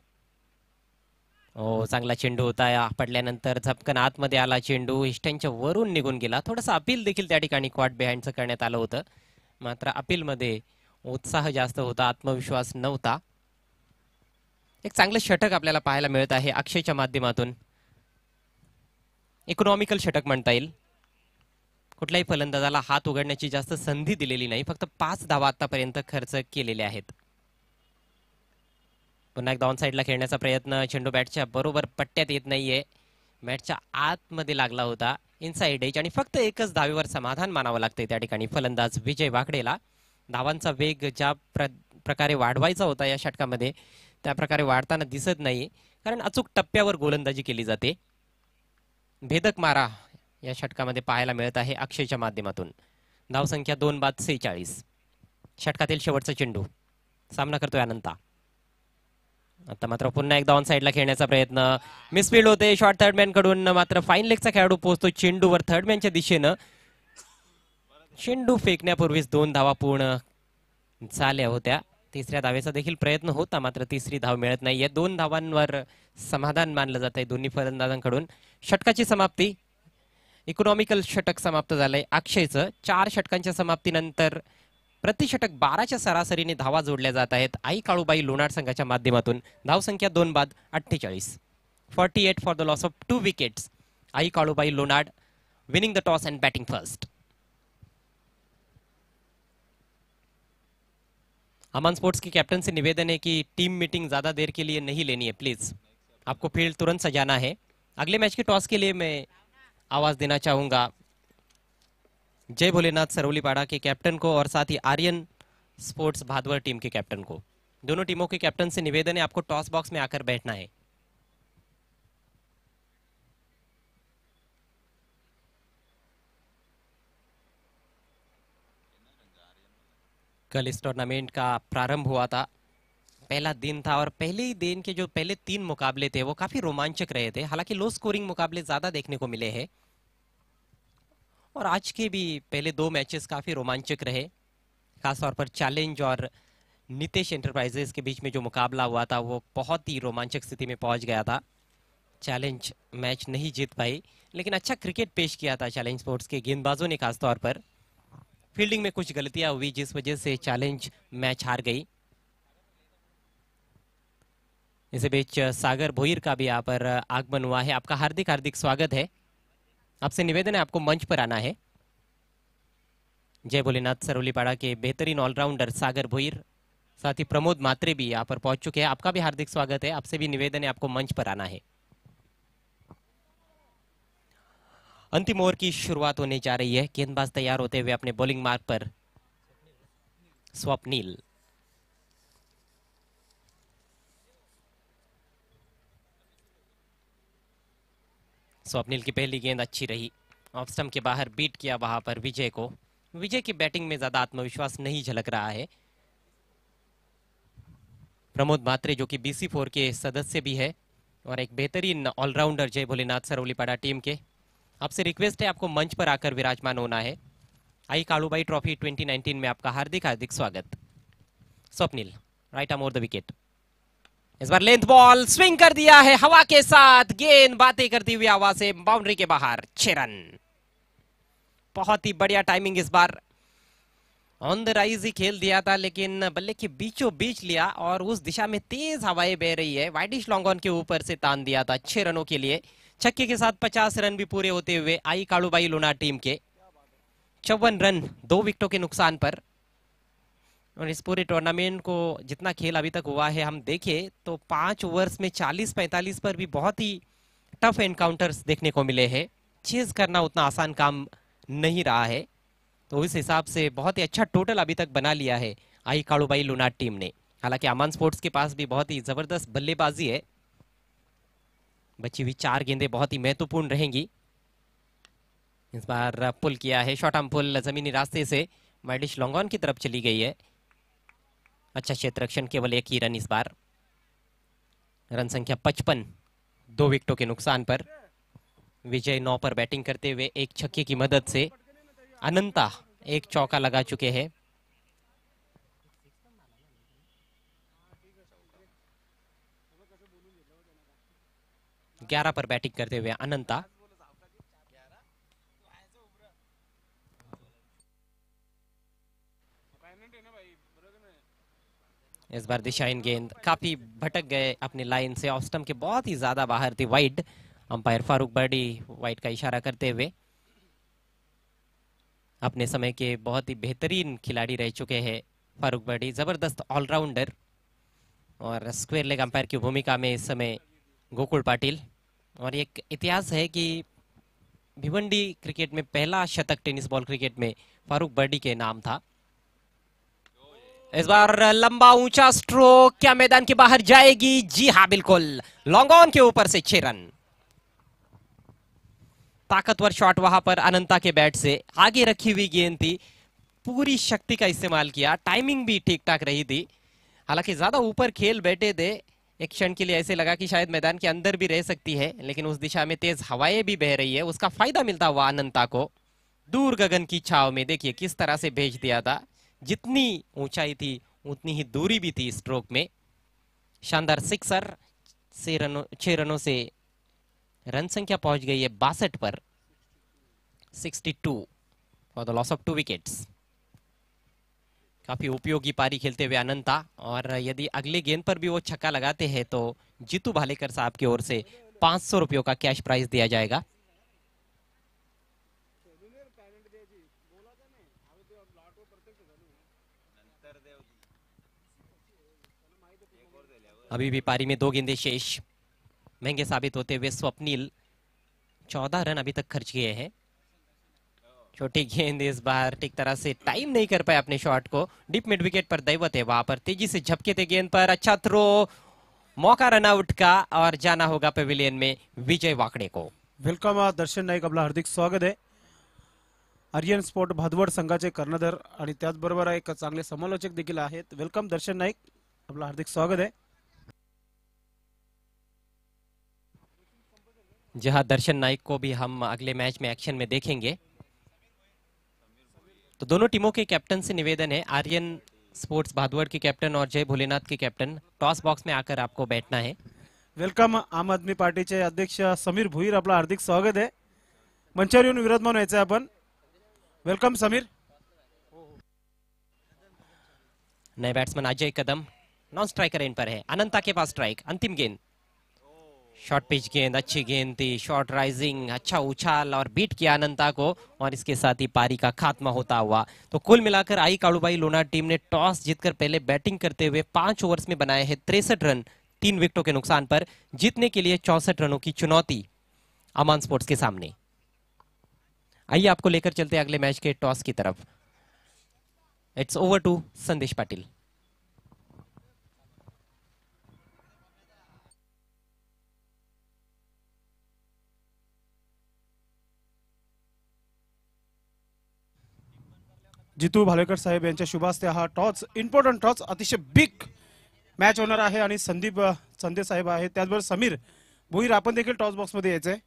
चांगला चेंडू होता, पडल्यानंतर झपकन आतमध्ये आला चेंडू, इष्टांच्या वरून निघून गेला. थोडंसं अपील देखील त्या ठिकाणी क्वाट बिहाइंडचं करण्यात आलं होतं, मात्र अपीलमध्ये उत्साह जास्त होता, आत्मविश्वास नव्हता. एक चांगलं षटक आपल्याला पाहायला मिळत आहे अक्षयच्या माध्यमातून. इकॉनॉमिकल षटक म्हणता येईल. कुठल्याही फलंदाजाला हात उघडण्याची जास्त संधी दिलेली नाही, फक्त 5 धावा आतापर्यंत खर्च केलेले आहेत. पुन्हा एकदा ऑन साईडला खेळण्याचा प्रयत्न, चेंडू बॅटच्या बरोबर पट्ट्यात येत नाहीये, बॅटच्या आतमध्ये लागला होता, इनसाइड एज, आणि फक्त एकच धावेवर समाधान मानावं लागतंय त्या ठिकाणी फलंदाज विजय वाकडेला. धावांचा वेग ज्या प्रकारे वाढवायचा होता या षटकामध्ये त्या प्रकारे वाढताना दिसत नाही, कारण अचूक टप्प्यावर गोलंदाजी केली जाते. भेदक मारा या षटकामध्ये पाहायला मिळत आहे अक्षयच्या माध्यमातून. धावसंख्या 2 बाद 46. षटकातील शेवटचा चेंडू, सामना करतोय अनंता. आता मात्र पुन्हा एकदा ऑन साईडला खेळण्याचा प्रयत्न, मिसफील्ड होते शॉर्ट थर्डमॅन कडून, मात्र फाईन लेगचा खेळाडू पोहोचतो चेंडूवर थर्डमॅनच्या दिशेनं. चेंडू फेकण्यापूर्वीच 2 धावा पूर्ण झाल्या होत्या. तिसऱ्या धावेचा देखील प्रयत्न होता, मात्र तिसरी धाव मिळत नाहीये. 2 धावांवर समाधान मानलं जात आहे दोन्ही फलंदाजांकडून. षटकाची समाप्ती, इकॉनॉमिकल षटक समाप्त झालंय अक्षयचं. 4 षटकांच्या समाप्तीनंतर प्रति षटक 12च्या सरासरीने धावा जोडल्या जात आहेत आई काळूबाई लोणार संघाच्या माध्यमातून. धावसंख्या 2 बाद 48. 48 for the loss of 2 wickets. Aai Kalubai Lonad winning the toss and batting first. Aman Sports की कैप्टन से निवेदन है कि टीम मीटिंग ज्यादा देर के लिए नहीं लेनी है प्लीज, आपको फील्ड तुरंत सजाना है. अगले मैच के टॉस के लिए मैं आवाज देना चाहूंगा जय भोलेनाथ सरौलीपाड़ा के कैप्टन को और साथ ही आर्यन स्पोर्ट्स भादवर टीम के कैप्टन को. दोनों टीमों के कैप्टन से निवेदन है आपको टॉस बॉक्स में आकर बैठना है. कल इस टूर्नामेंट का प्रारंभ हुआ था, पहला दिन था और पहले ही दिन के जो पहले 3 मुकाबले थे वो काफी रोमांचक रहे थे. हालांकि लो स्कोरिंग मुकाबले ज्यादा देखने को मिले हैं और आज के भी पहले 2 मैचेस काफी रोमांचक रहे. खासतौर पर चैलेंज और नितेश एंटरप्राइजेस के बीच में जो मुकाबला हुआ था वो बहुत ही रोमांचक स्थिति में पहुंच गया था. चैलेंज मैच नहीं जीत पाई, लेकिन अच्छा क्रिकेट पेश किया था चैलेंज स्पोर्ट्स के गेंदबाजों ने. खासतौर पर फील्डिंग में कुछ गलतियां हुई जिस वजह से चैलेंज मैच हार गई. इसी बीच सागर भोईर का भी यहाँ पर आगमन हुआ है. आपका हार्दिक हार्दिक स्वागत है. आपसे निवेदन है आपको मंच पर आना है. जय भोलेनाथ सरौलीपाड़ा के बेहतरीन ऑलराउंडर सागर भोईर, साथ ही प्रमोद मात्रे भी यहाँ पर पहुंच चुके हैं. आपका भी हार्दिक स्वागत है. आपसे भी निवेदन है आपको मंच पर आना है. अंतिम ओवर की शुरुआत होने जा रही है. गेंदबाज तैयार होते हुए अपने बॉलिंग मार्ग पर. स्वप्निल, स्वप्निल की पहली गेंद अच्छी रही, ऑफ स्टंप के बाहर बीट किया वहां पर विजय को. विजय की बैटिंग में ज्यादा आत्मविश्वास नहीं झलक रहा है. प्रमोद मात्रे जो कि BC4 के सदस्य भी है और एक बेहतरीन ऑलराउंडर जय भोलेनाथ सरौलीपाड़ा टीम के. आपसे रिक्वेस्ट है आपको मंच पर आकर विराजमान होना है. आई कालूबाई ट्रॉफी 2019 में आपका हार्दिक हार्दिक स्वागत. Swapnil, right arm over the wicket. Is bar length ball swing कर दिया है हवा के साथ, गेंद बातें करती हुई हवा से बाउंड्री के बाहर, 6 रन। बहुत ही बढ़िया टाइमिंग इस बार, ऑन द राइज ही खेल दिया था लेकिन बल्ले के बीचों बीच लिया और उस दिशा में तेज हवाएं बह रही है, वाइडिश लॉन्ग ऑन के ऊपर से तान दिया था 6 रनों के लिए। छक्के के साथ 50 रन भी पूरे होते हुए आई कालूबाई लोनार टीम के 54 रन 2 विकेटों के नुकसान पर। और इस पूरे टूर्नामेंट को जितना खेल अभी तक हुआ है हम देखें तो 5 ओवर्स में 40-45 पर भी बहुत ही टफ एनकाउंटर्स देखने को मिले हैं। चेज करना उतना आसान काम नहीं रहा है, तो इस हिसाब से बहुत ही अच्छा टोटल अभी तक बना लिया है आई कालूबाई लोनार टीम ने। हालांकि अमन स्पोर्ट्स के पास भी बहुत ही जबरदस्त बल्लेबाजी है, बची हुई 4 गेंदें बहुत ही महत्वपूर्ण रहेंगी। इस बार पुल किया है, शॉर्ट आर्म पुल जमीनी रास्ते से वाइडिश लॉन्ग ऑन की तरफ चली गई है। अच्छा क्षेत्र रक्षण, केवल 1 ही रन इस बार। रन संख्या 55 2 विकेटों के नुकसान पर। विजय 9 पर बैटिंग करते हुए एक छक्के की मदद से अनंता एक चौका लगा चुके हैं। ग्यारह पर बैटिंग करते हुए अनंता। इस बार दिशाहीन गेंद काफी भटक गए अपनी लाइन से, ऑफ स्टंप के बहुत ही ज्यादा बाहर थी, वाइड। अंपायर फारूक बर्डी वाइड का इशारा करते हुए, अपने समय के बहुत ही बेहतरीन खिलाड़ी रह चुके हैं फारूक बर्डी, जबरदस्त ऑलराउंडर। और स्क्वायर लेग अंपायर की भूमिका में इस समय गोकुल पाटिल। और एक इतिहास है कि भिवंडी क्रिकेट में पहला शतक टेनिस बॉल क्रिकेट में फारूक बर्डी के नाम था। इस बार लंबा ऊंचा स्ट्रोक, क्या मैदान के बाहर जाएगी? जी हाँ बिल्कुल, लॉन्ग ऑन के ऊपर से 6 रन। ताकतवर शॉट वहां पर अनंता के बैट से, आगे रखी हुई गेंद थी, पूरी शक्ति का इस्तेमाल किया, टाइमिंग भी ठीक ठाक रही थी। हालांकि ज्यादा ऊपर खेल बैठे थे, एक क्षण के लिए ऐसे लगा कि शायद मैदान के अंदर भी रह सकती है, लेकिन उस दिशा में तेज हवाएं भी बह रही है, उसका फायदा मिलता हुआ अनंता को। दूर गगन की छाव में देखिए किस तरह से भेज दिया था, जितनी ऊंचाई थी उतनी ही दूरी भी थी स्ट्रोक में। शानदार सिक्सर, 6 रनों से रन संख्या पहुंच गई है 62 पर, 62 for the loss of 2 wickets. काफी उपयोगी पारी खेलते हुए अनंता, और यदि अगले गेंद पर भी वो छक्का लगाते हैं तो जीतू भालेकर साहब की ओर से 500 रुपयों का कैश प्राइज दिया जाएगा। अभी भी पारी में 2 गेंदें शेष, महंगे साबित होते हुए स्वप्निल 14 रन अभी तक खर्च किए हैं। छोटी गेंद इस बार ठीक तरह से टाइम नहीं कर पाए अपने शॉट को, डीप मिड विकेट पर दैवत है, वहां पर तेजी से झपके थे गेंद पर, अच्छा थ्रो, मौका रन आउट का, और जाना होगा पेविलियन में विजय वाकड़े को। वेलकम दर्शन नाईक, आपलं हार्दिक स्वागत आहे। आर्यन स्पोर्ट भादवड संघाचे कर्णधार आणि त्याचबरोबर एक चांगले समालोचक देखील आहेत। वेलकम दर्शन नाईक, आपलं हार्दिक स्वागत आहे। जहां दर्शन नाइक को भी हम अगले मैच में एक्शन में देखेंगे। तो दोनों टीमों के कैप्टन से निवेदन है, आर्यन स्पोर्ट्स भादवड के कैप्टन और जय भोलेनाथ के कैप्टन, टॉस बॉक्स में आकर आपको बैठना है। वेलकम आम आदमी पार्टीचे अध्यक्ष समीर भुईर, आपलं हार्दिक स्वागत आहे। मंचावर येऊन विराजमान व्हायचं आपण। वेलकम समीर। नए batsman Ajay Kadam non striker end पर है, अनंता के पास स्ट्राइक, अंतिम गेंद, शॉर्ट पिच गेंद, अच्छी गेंद थी, शॉर्ट राइजिंग, अच्छा उछाल और बीट किया अनंता को, और इसके साथ ही पारी का खात्मा होता हुआ। तो कुल मिलाकर आई कालूबाई लोनार टीम ने टॉस जीतकर पहले बैटिंग करते हुए 5 ओवर्स में बनाए हैं 63 रन 3 विकेटों के नुकसान पर, जीतने के लिए 64 रनों की चुनौती अमान स्पोर्ट्स के सामने। आइए आपको लेकर चलते अगले मैच के टॉस की तरफ। इट्स ओवर टू संदेश पाटिल। जितू भालेकर साहेब यांच्या शुभ हस्ते हा टॉस, इम्पॉर्टंट टॉस, अतिशय बिग मॅच होणार आहे आणि संदीप संदे साहेब आहेत, त्याचबरोबर समीर भुईर आपण देखील टॉस बॉक्स मध्ये यायचंय।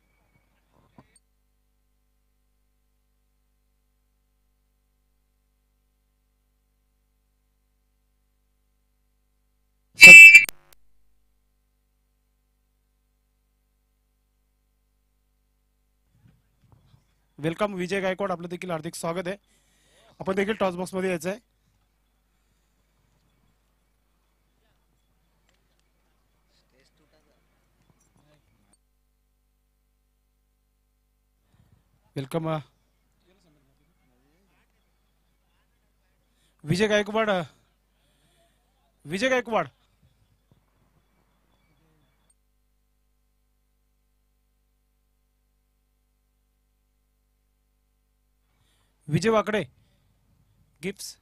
वेलकम विजय गायकवाड, आपलं देखील हार्दिक स्वागत आहे. आपण देखील टॉस बॉक्स मध्ये यायचं आहे. वेलकम विजय गायकवाड. विजय गायकवाड विजय वाकडे गिफ्ट्स.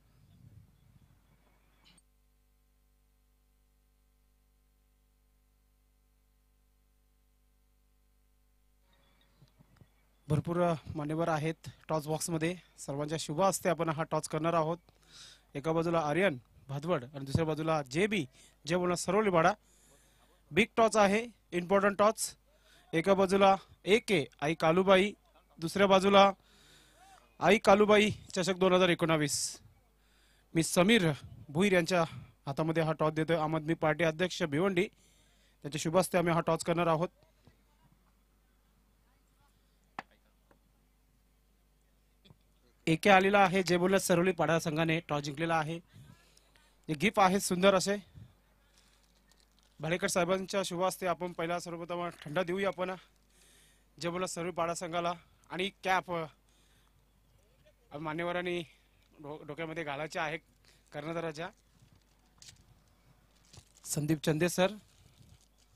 भरपूर मान्यवर आहेत टॉस बॉक्स मध्ये. सर्वांच्या शुभ हस्ते आपण हा टॉस करणार आहोत. एका बाजूला आर्यन भादवड आणि दुसऱ्या बाजूला जेबी जे बोलणार सरोली बाडा. बिग टॉस आहे, इम्पॉर्टंट टॉस. एका बाजूला AK आई कालूबाई, दुसऱ्या बाजूला आई कालूबाई चषक 2019. मी समीर भुईर यांच्या हातामध्ये हा टॉस देतोय. आम आदमी पार्टी अध्यक्ष भिवंडी त्यांच्या शुभ हस्ते आम्ही हा टॉस करणार आहोत. AK आलेला आहे, जे बोलत सरोली पाडा संघाने टॉस जिंकलेला आहे. हे गिफ्ट आहे सुंदर असे. भाडेकर साहेबांच्या शुभ हस्ते आपण पहिला सर्वप्रथम थंडा देऊया आपण जे बोलत सरोली पाडा संघाला. आणि कॅप मान्यवरांनी डोक्यामध्ये घालायचे आहे कर्णधाराच्या. संदीप चंदे सर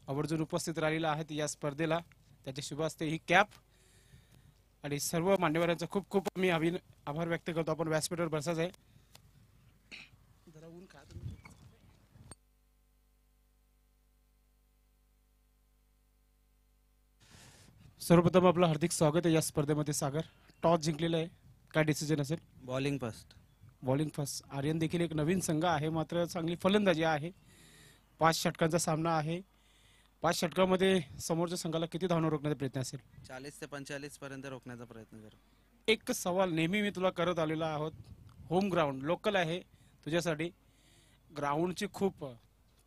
आवर्जून उपस्थित राहिलेले आहेत या स्पर्धेला. त्याच्या शुभ हस्ते ही कॅप. आणि सर्व मान्यवरांचा खूप खूप मी आभार व्यक्त करतो. आपण व्यासपीठावर बसायचं आहे. सर्वप्रथम आपलं हार्दिक स्वागत आहे या स्पर्धेमध्ये. सागर, टॉस जिंकलेला आहे, काय डिसिजन असेल? Bowling first. Bowling first. Aryan देखील एक नवीन संघ आहे, मात्र चांगली फलंदाजी आहे. 5 षटकांचा सामना आहे. 5 षटकामध्ये समोरच्या संघाला किती धावणं रोखण्याचा प्रयत्न असेल? 40 ते 45 पर्यंत रोखण्याचा प्रयत्न करू. एक सवाल नेहमी मी तुला करत आलेला आहोत. होम ग्राउंड लोकल आहे तुझ्यासाठी. ग्राउंडची खूप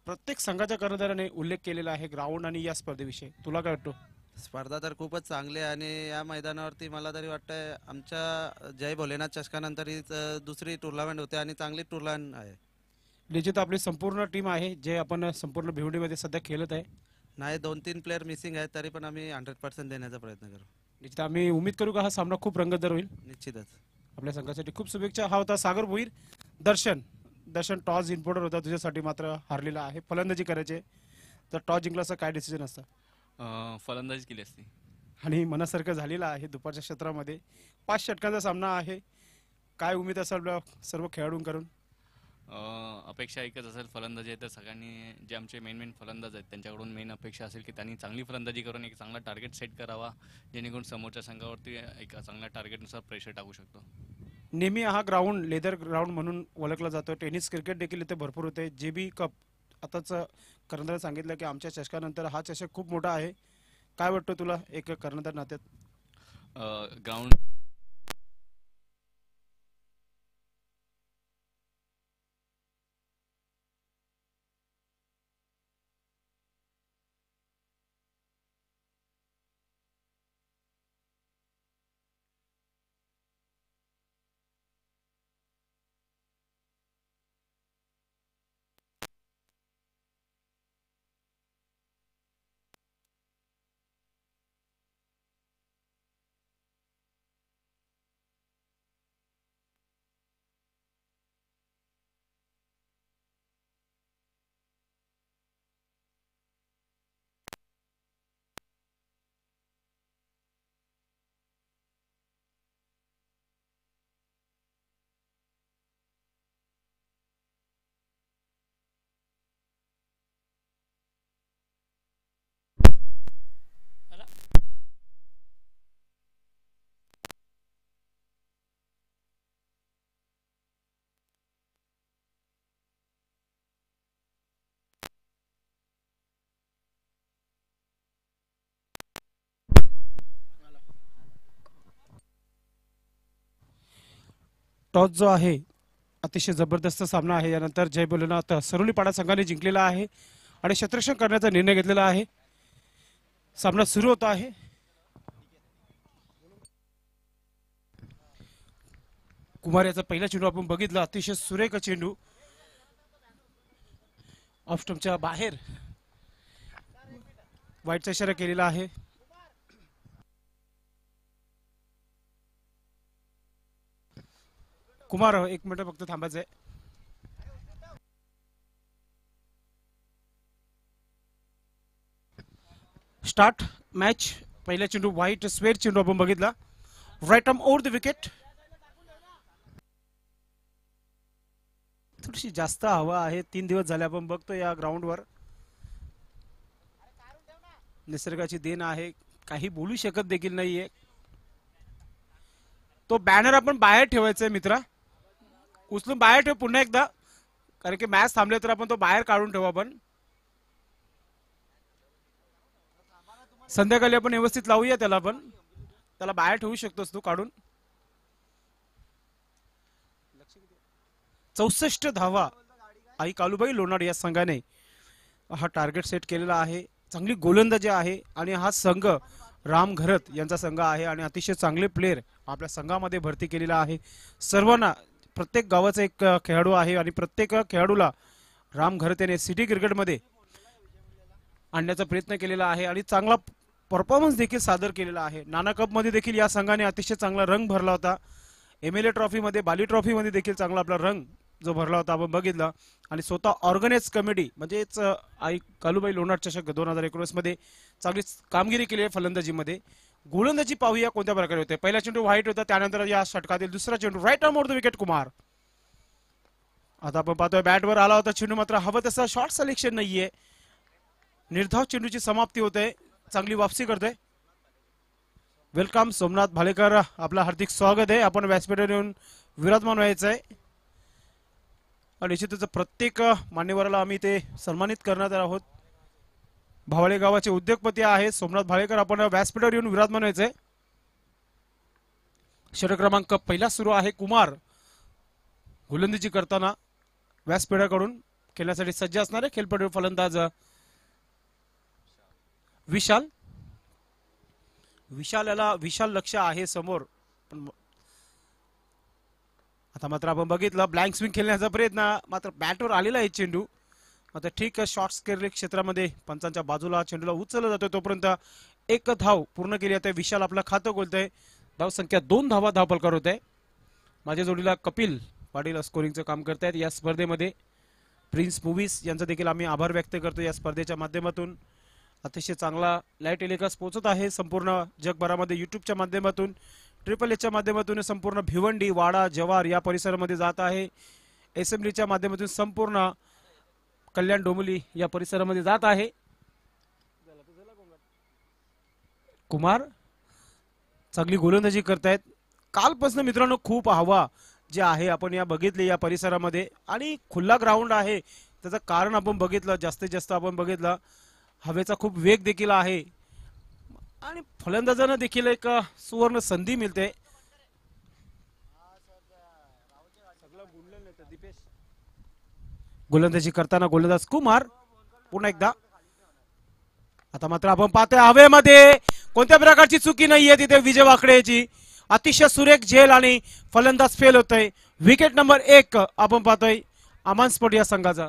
प्रत्येक संघाच्या कर्णधाराने उल्लेख केलेला आहे ग्राउंड आणि या स्पर्धेविषयी. तुला काय वाटतं? स्पर्धा तर खूपच चांगली आहे आणि या मैदानावरती मला तरी वाटतंय आमच्या जय भोलेनाथ चषकानंतर ही दुसरी टुर्नामेंट होते आणि चांगली टुर्नामेंट आहे. निश्चित आपली संपूर्ण टीम आहे जे आपण संपूर्ण भिवंडीमध्ये सध्या खेळत आहे. नाही, 2-3 प्लेयर मिसिंग आहेत तरी पण आम्ही 100% देण्याचा प्रयत्न करू. निश्चित आम्ही उम्मीद करू का हा सामना खूप रंगतदार होईल. निश्चितच. आपल्या संघासाठी खूप शुभेच्छा. हा होता सागर भोईर. दर्शन टॉस इम्पॉर्टंट होता तुझ्यासाठी, मात्र हारलेला आहे. फलंदाजी करायचे तर टॉस जिंकला असं काय डिसिजन असतं? फलंदाजी केली असती. आणि मनासारखं झालेलं आहे. दुपारच्या क्षेत्रामध्ये 5 षटकांचा सामना आहे. काय उमेद असेल सर्व खेळाडूंकडून? अपेक्षा एकच असेल, फलंदाजी आहे तर सगळ्यांनी जे आमचे मेन फलंदाज आहेत त्यांच्याकडून मेन अपेक्षा असेल की त्यांनी चांगली फलंदाजी करून एक चांगला टार्गेट सेट करावा, जेणेकरून समोरच्या संघावरती एक चांगल्या टार्गेटनुसार प्रेशर टाकू शकतो. नेहमी हा ग्राउंड लेदर ग्राउंड म्हणून ओळखला जातो. टेनिस क्रिकेट देखील इथे भरपूर होते. JB कप आताच कर्णधार सांगितलं की आमच्या चषकानंतर हा चषक खूप मोठा आहे. काय वाटतं तुला एक कर्णधार नात्यात? ग्राउंड टॉस जो आहे अतिशय जबरदस्त सामना आहे. यानंतर जय भोलेनाथ सरोली पाडा संघाने जिंकलेला आहे आणि क्षेत्ररक्षण करण्याचा निर्णय घेतलेला आहे. सामना सुरू होत आहे. कुमार याचा पहिला चेंडू आपण बघितला, अतिशय सुरेख चेंडू ऑफ स्टंपच्या बाहेर वाईटचा इशारा केलेला आहे. कुमार 1 मिनिट फक्त थांबायचंय. Start match. पहिला चेंडू व्हाईट स्क्वेअर चेंडू आपण बघितला, right arm over the wicket. थोडीशी जास्त हवा आहे, 3 दिवस झाले आपण बघतो या ग्राउंडवर. निसर्गाची देण आहे, काही बोलू शकत देखील नाहीये. तो बॅनर आपण बाहेर ठेवायचा आहे मित्रा, उचलून बाहेर ठेव पुन्हा एकदा, कारण की मॅच थांबले तर आपण तो बाहेर काढून ठेवू. आपण संध्याकाळी आपण व्यवस्थित लावूया त्याला, आपण त्याला बाहेर ठेवू शकतोस तू काढून. 64 धावा आई कालुबाई लोणाड या संघाने हा टार्गेट सेट केलेला आहे. चांगली गोलंदाजी आहे आणि हा संघ राम घरत यांचा संघ आहे आणि अतिशय चांगले प्लेयर आपल्या संघामध्ये भरती केलेला आहे. सर्वांना प्रत्येक गावाचा एक खेळाडू आहे आणि प्रत्येक खेळाडूला राम घरत याने सिटी क्रिकेटमध्ये आणण्याचा प्रयत्न केलेला आहे आणि चांगला परफॉर्मन्स देखील सादर केलेला आहे. नाना कप मध्ये देखील या संघाने अतिशय चांगला रंग भरला होता. MLA ट्रॉफी मध्ये, बाली ट्रॉफी मध्ये देखील चांगला आपला रंग जो भरला होता आपण बघितला. आणि स्वतः ऑर्गनाइज कमिटी म्हणजेच आई कालुबाई लोणाड चषक 2019 मध्ये चांगली कामगिरी केली आहे फलंदाजीमध्ये. गोलंदाजी पाहूया कोणत्या प्रकारे होते. पहिला चेंडू व्हाईट होता, त्यानंतर या षटकातील दुसरा चेंडू right arm over the wicket Kumar. आता आपण पाहतोय बॅटवर आला होता चेंडू, मात्र हवं तसं शॉर्ट सिलेक्शन नाहीये. निर्धाव चेंडूची समाप्ती होते, चांगली वापसी करते. वेलकम सोमनाथ भालेकर, आपला हार्दिक स्वागत आहे. आपण व्यासपीठावर येऊन विराजमान व्हायचं आहे आणि निश्चितच प्रत्येक मान्यवराला आम्ही ते सन्मानित करणार आहोत. भावळे गावाचे उद्योगपती आहे सोमनाथ भालेकर, आपण व्यासपीठावर येऊन विराजमान व्हायचंय. षटक क्रमांक पहिला सुरू आहे. कुमार गोलंदाजी करताना व्यासपीठाकडून खेळण्यासाठी सज्ज असणारे खेळपट्टीवर फलंदाज विशाल. विशाल लक्ष आहे समोर. आता मात्र आपण बघितलं ब्लँक स्विंग खेळण्याचा प्रयत्न, मात्र बॅटवर आलेला आहे चेंडू. आता ठीक शॉर्ट स्केअर क्षेत्रामध्ये पंचांच्या बाजूला चेंडूला उचलला जातोय. तोपर्यंत 1 धाव पूर्ण केली जाते. विशाल आपलं खातं खोलतोय. धाव संख्या 2 धावा धावपलकार होत आहे. माझ्या जोडीला कपिल पाटील स्कोरिंगचं काम करतायत या स्पर्धेमध्ये. प्रिन्स मूव्हीज यांचा देखील आम्ही आभार व्यक्त करतो या स्पर्धेच्या माध्यमातून. अतिशय चांगला लाईव्ह टेलिकास्ट पोहोचत आहे संपूर्ण जगभरामध्ये युट्यूबच्या माध्यमातून, ट्रिपल एच्या माध्यमातून संपूर्ण भिवंडी, वाडा, जवार या परिसरामध्ये जात आहे. असेंब्लीच्या माध्यमातून संपूर्ण कल्याण, डोंबिवली या परिसरामध्ये जात आहे. कुमार चांगली गोलंदाजी करतायत. कालपासून मित्रांनो खूप हवा जी आहे आपण या बघितली या परिसरामध्ये आणि खुला ग्राउंड आहे. त्याचं कारण आपण बघितलं, जास्तीत जास्त आपण बघितलं हवेचा खूप वेग देखील आहे आणि फलंदाजांना देखील एक सुवर्ण संधी मिळते. गोलंदाजी करताना गोलंदाज कुमार पुन्हा एकदा. आता मात्र आपण पाहतोय हवेमध्ये कोणत्या प्रकारची चुकी नाहीये तिथे विजय वाकडेची. अतिशय सुरेख झेल आणि फलंदाज फेल होतोय. विकेट नंबर 1 आपण पाहतोय अमान स्पोर्ट या संघाचा.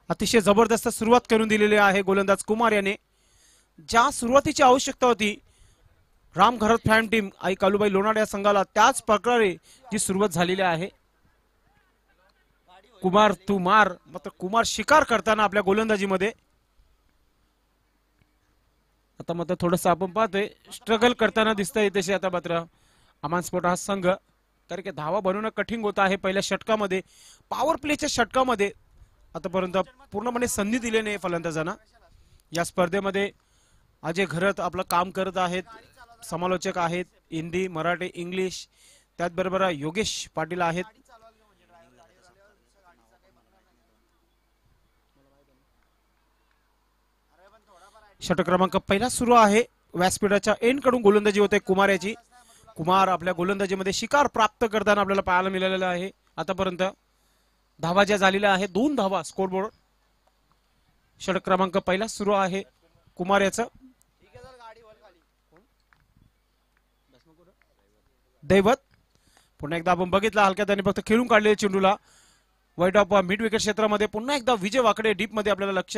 अतिशय जबरदस्त सुरुवात करून दिलेली आहे गोलंदाज कुमार याने. ज्या सुरुवातीची आवश्यकता होती राम घरत फॅन टीम आई कालुबाई लोणाड या संघाला, त्याच प्रकारे जी सुरुवात झालेली आहे. कुमार तू मार, मात्र कुमार शिकार करताना आपल्या गोलंदाजीमध्ये. आता मात्र थोडस आपण पाहतोय स्ट्रगल करताना दिसतंय तसे. आता मात्र अमान स्पोर्ट हा संघ, कारण की धावा बनवणं कठीण होत आहे पहिल्या षटकामध्ये. पॉवर प्लेच्या षटकामध्ये आतापर्यंत पूर्णपणे संधी दिली नाही फलंदाजांना. या स्पर्धेमध्ये अजय घरत आपलं काम करत आहेत, समालोचक आहेत हिंदी, मराठी, इंग्लिश. त्याचबरोबर योगेश पाटील आहेत. षटक क्रमांक पहिला सुरू आहे. व्यासपीठाच्या एंड कडून गोलंदाजी होते कुमार याची. कुमार आपल्या गोलंदाजीमध्ये शिकार प्राप्त करताना आपल्याला पाहायला मिळालेला आहे. आतापर्यंत धावा ज्या झालेल्या आहेत 2 धावा स्कोरबोर्ड. षटक क्रमांक पहिला सुरू आहे कुमार याचा. दैवत पुन्हा एकदा आपण बघितलं हलक्या त्याने फक्त खेळून काढले चेंडूला वाईट ऑफ मिड विकेट क्षेत्रामध्ये. पुन्हा एकदा विजय वाकडे डीप मध्ये आपल्याला लक्ष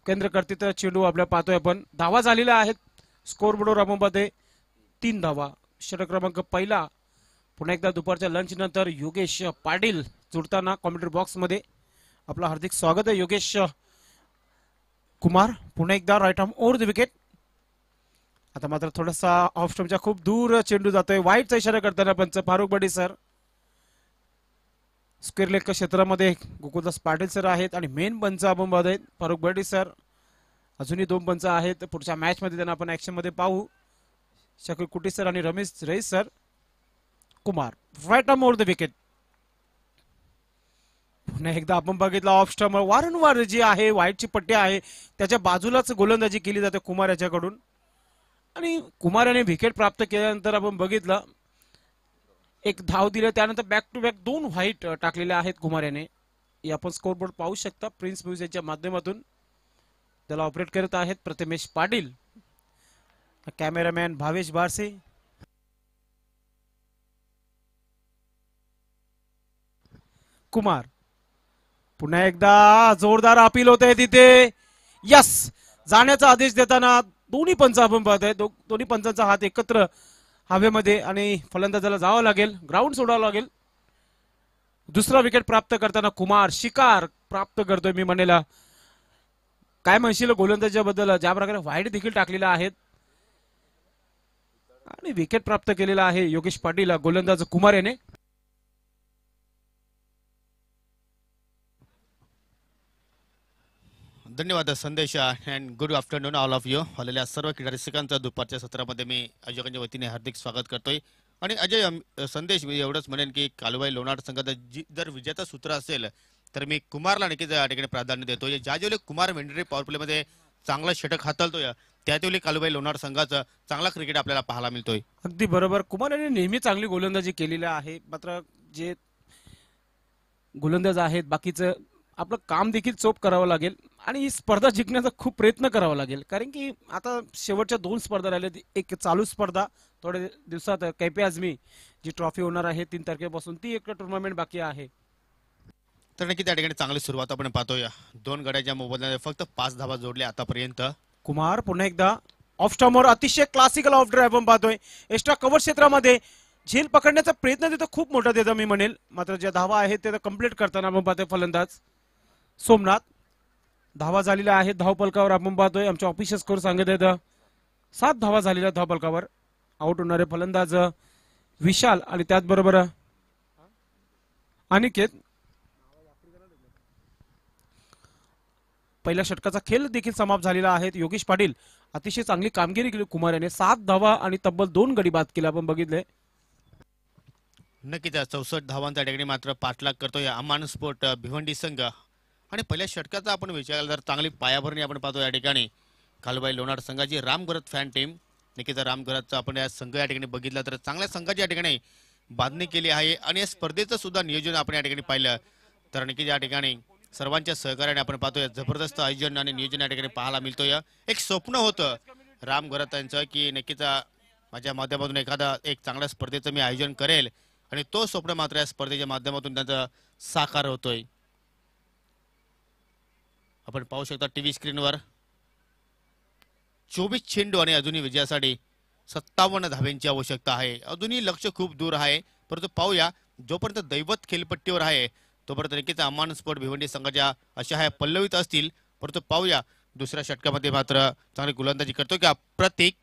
केंद्र करते तर चेंडू आपल्या पाहतोय आपण. धावा झालेल्या आहेत स्कोर बोर्डवर आपण पाहतोय 3 धावा. षटक क्रमांक पहिला. पुन्हा एकदा दुपारच्या लंच नंतर योगेश पाटील जुडताना कॉमेंट्री बॉक्स मध्ये. आपलं हार्दिक स्वागत आहे योगेश कुमार. पुन्हा एकदा right arm over the wicket. आता मात्र थोडासा ऑफ स्टंपच्या खूप दूर चेंडू जातोय. वाईटचा इशारा करताना पंच फारुख बडी सर. स्क्वेअर लेग क्षेत्रामध्ये गोकुलदास पाटील सर आहेत आणि मेन पंच आपण बघत आहेत फारुख बडी सर. अजूनही 2 पंच आहेत पुढच्या मॅच मध्ये त्यांना आपण ऍक्शन मध्ये पाहू. शकील कुटी सर आणि Ramesh Rais sir. Kumar right arm over the wicket. पुन्हा एकदा आपण बघितलं ऑफ स्टंप वारंवार जी आहे व्हाईटची पट्टी आहे त्याच्या बाजूलाच गोलंदाजी केली जाते कुमार याच्याकडून आणि कुमार याने विकेट प्राप्त केल्यानंतर आपण बघितलं एक धाव दिलं त्यानंतर बॅक टू बॅक 2 व्हाईट टाकलेले आहेत कुमार याने. हे आपण स्कोर बोर्ड पाहू शकता प्रिन्स म्युझिकच्या माध्यमातून. त्याला ऑपरेट करत आहेत प्रथमेश पाटील. कॅमेरामॅन भावेश बारसे. कुमार पुन्हा एकदा जोरदार अपील होत आहे तिथे. यस जाण्याचा आदेश देताना दोन्ही पंच आपण पाहतोय. दोन्ही पंचांचा हात एकत्र हवेमध्ये आणि फलंदाजाला जावं लागेल ग्राउंड सोडावं लागेल. दुसरा विकेट प्राप्त करताना कुमार शिकार प्राप्त करतोय मी म्हणेला. काय म्हणशील गोलंदाजीच्या बद्दल ज्या प्रकारे वाईट देखील टाकलेला आहेत आणि विकेट प्राप्त केलेला आहे योगेश पाटील गोलंदाज कुमार याने. धन्यवाद संदेश and good afternoon all of you. आलेल्या सर्व क्रीडा रसिकांचं दुपारच्या सत्रामध्ये मी अजयकांच्या वतीने हार्दिक स्वागत करतोय. आणि अजय संदेश मी एवढंच म्हणेन की कालवाई लोणार संघाचा जर विजेता सूत्र असेल तर मी कुमारला नक्कीच या ठिकाणी प्राधान्य देतोय. ज्यावेळी कुमार मेंढरे पॉवर प्ले मध्ये चांगला षटक हाताळतोय त्यावेळी कालवाई लोणार संघाचा चांगला क्रिकेट आपल्याला पाहायला मिळतोय. अगदी बरोबर. कुमार यांनी नेहमी चांगली गोलंदाजी केलेली आहे. मात्र जे गोलंदाज आहेत बाकीचं आपलं काम देखील चोप करावं लागेल आणि ही स्पर्धा जिंकण्याचा खूप प्रयत्न करावा लागेल कारण की आता शेवटच्या 2 स्पर्धा राहिल्या. एक चालू स्पर्धा थोड्या दिवसात कैफे आझमी जी ट्रॉफी होणार आहे 3 तारखेपासून ती एक टुर्नामेंट बाकी आहे. तर नक्की त्या ठिकाणी चांगली सुरुवात आपण पाहतोय. 2 गड्याच्या मोबदल्याने फक्त 5 धावा जोडल्या आतापर्यंत. कुमार पुन्हा एकदा ऑफ स्टंपवर अतिशय क्लासिकल ऑफ ड्राईव्ह आपण पाहतोय. एक्स्ट्रा कव्हर क्षेत्रामध्ये झेल पकडण्याचा प्रयत्न देतो खूप मोठा देतो मी म्हणेल. मात्र ज्या धावा आहेत ते कम्प्लीट करताना आपण पाहतोय फलंदाज सोमनाथ. धावा झालेल्या आहेत धावपलकावर आपण पाहतोय. आमच्या ऑफिशियल स्कोर सांगत आहेत 7 धावा झालेल्या धावपलकावर. आउट होणारे फलंदाज विशाल आणि त्याचबरोबर अनिकेत. पहिल्या षटकाचा खेळ देखील समाप्त झालेला आहे. योगेश पाटील अतिशय चांगली कामगिरी केली कुमार याने. 7 धावा आणि तब्बल 2 गडी बाद केले आपण बघितले. नक्कीच 64 धावांचा ठिकाणी मात्र पाठलाग करतोय अमान स्पोर्ट भिवंडी संघ. आणि पहिल्या षटकाचा आपण विचार केला तर चांगली पायाभरणी आपण पाहतो या ठिकाणी कालबाई लोणार संघाची. रामगरज फॅन टीम नक्कीच रामगरजचा आपण या संघ या ठिकाणी बघितला तर चांगल्या संघाची या ठिकाणी बांधणी केली आहे. आणि या स्पर्धेचं सुद्धा नियोजन आपण या ठिकाणी पाहिलं तर नक्कीच या ठिकाणी सर्वांच्या सहकार्याने आपण पाहतोय जबरदस्त आयोजन आणि नियोजन या ठिकाणी पाहायला मिळतोय. एक स्वप्न होतं रामगरज यांचं की नक्कीच माझ्या माध्यमातून एक चांगल्या स्पर्धेचं मी आयोजन करेल आणि तो स्वप्न मात्र या स्पर्धेच्या माध्यमातून त्यांचा साकार होतोय. आपण पाहू शकता टीव्ही स्क्रीनवर 24 चेंडू आणि अजूनही विजयासाठी 57 धाब्यांची आवश्यकता आहे. अजूनही लक्ष खूप दूर आहे परंतु पाहूया जोपर्यंत दैवत खेळपट्टीवर आहे तोपर्यंत नक्कीच अमान स्पोर्ट भिवंडी संघाच्या अशा ह्या पल्लवीत असतील. परंतु पाहूया दुसऱ्या षटकामध्ये मात्र चांगली गोलंदाजी करतो का प्रतीक